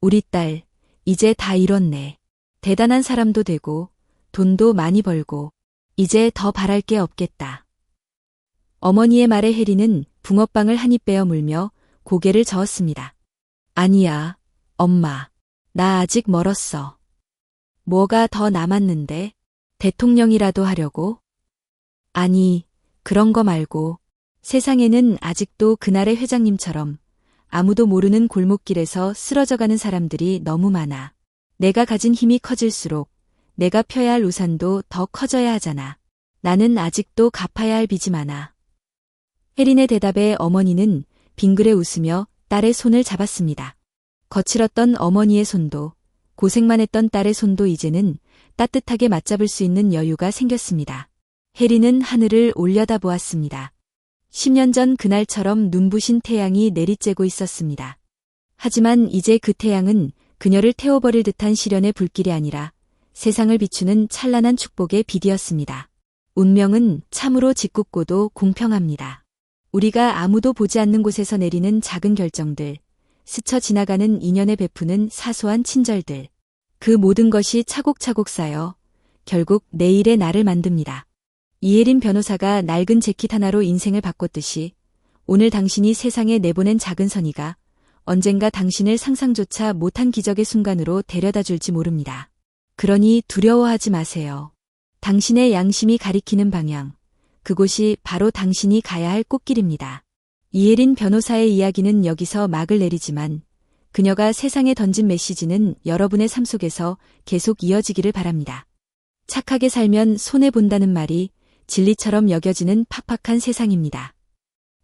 우리 딸, 이제 다 이뤘네. 대단한 사람도 되고 돈도 많이 벌고 이제 더 바랄 게 없겠다. 어머니의 말에 혜린은 붕어빵을 한 입 베어 물며 고개를 저었습니다. 아니야, 엄마. 나 아직 멀었어. 뭐가 더 남았는데? 대통령이라도 하려고? 아니, 그런 거 말고 세상에는 아직도 그날의 회장님처럼 아무도 모르는 골목길에서 쓰러져가는 사람들이 너무 많아. 내가 가진 힘이 커질수록 내가 펴야 할 우산도 더 커져야 하잖아. 나는 아직도 갚아야 할 빚이 많아. 혜린의 대답에 어머니는 빙그레 웃으며 딸의 손을 잡았습니다. 거칠었던 어머니의 손도 고생만 했던 딸의 손도 이제는 따뜻하게 맞잡을 수 있는 여유가 생겼습니다. 혜린은 하늘을 올려다보았습니다. 10년 전 그날처럼 눈부신 태양이 내리쬐고 있었습니다. 하지만 이제 그 태양은 그녀를 태워버릴 듯한 시련의 불길이 아니라 세상을 비추는 찬란한 축복의 빛이었습니다. 운명은 참으로 짓궂고도 공평합니다. 우리가 아무도 보지 않는 곳에서 내리는 작은 결정들, 스쳐 지나가는 인연에 베푸는 사소한 친절들, 그 모든 것이 차곡차곡 쌓여 결국 내일의 나를 만듭니다. 이혜린 변호사가 낡은 재킷 하나로 인생을 바꿨듯이 오늘 당신이 세상에 내보낸 작은 선의가 언젠가 당신을 상상조차 못한 기적의 순간으로 데려다 줄지 모릅니다. 그러니 두려워하지 마세요. 당신의 양심이 가리키는 방향, 그곳이 바로 당신이 가야 할 꽃길입니다. 이혜린 변호사의 이야기는 여기서 막을 내리지만 그녀가 세상에 던진 메시지는 여러분의 삶 속에서 계속 이어지기를 바랍니다. 착하게 살면 손해본다는 말이 진리처럼 여겨지는 팍팍한 세상입니다.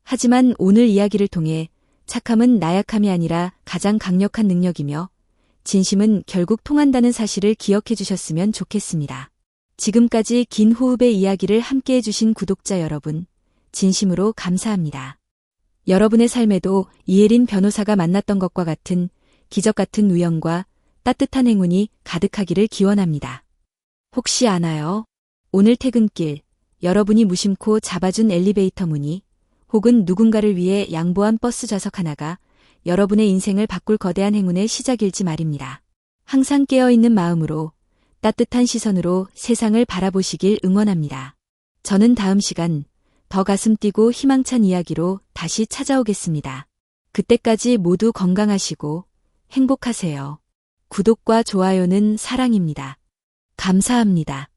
하지만 오늘 이야기를 통해 착함은 나약함이 아니라 가장 강력한 능력이며 진심은 결국 통한다는 사실을 기억해 주셨으면 좋겠습니다. 지금까지 긴 호흡의 이야기를 함께 해주신 구독자 여러분, 진심으로 감사합니다. 여러분의 삶에도 이혜린 변호사가 만났던 것과 같은 기적 같은 우연과 따뜻한 행운이 가득하기를 기원합니다. 혹시 아나요? 오늘 퇴근길, 여러분이 무심코 잡아준 엘리베이터 문이 혹은 누군가를 위해 양보한 버스 좌석 하나가 여러분의 인생을 바꿀 거대한 행운의 시작일지 말입니다. 항상 깨어있는 마음으로 따뜻한 시선으로 세상을 바라보시길 응원합니다. 저는 다음 시간 더 가슴 뛰고 희망찬 이야기로 다시 찾아오겠습니다. 그때까지 모두 건강하시고 행복하세요. 구독과 좋아요는 사랑입니다. 감사합니다.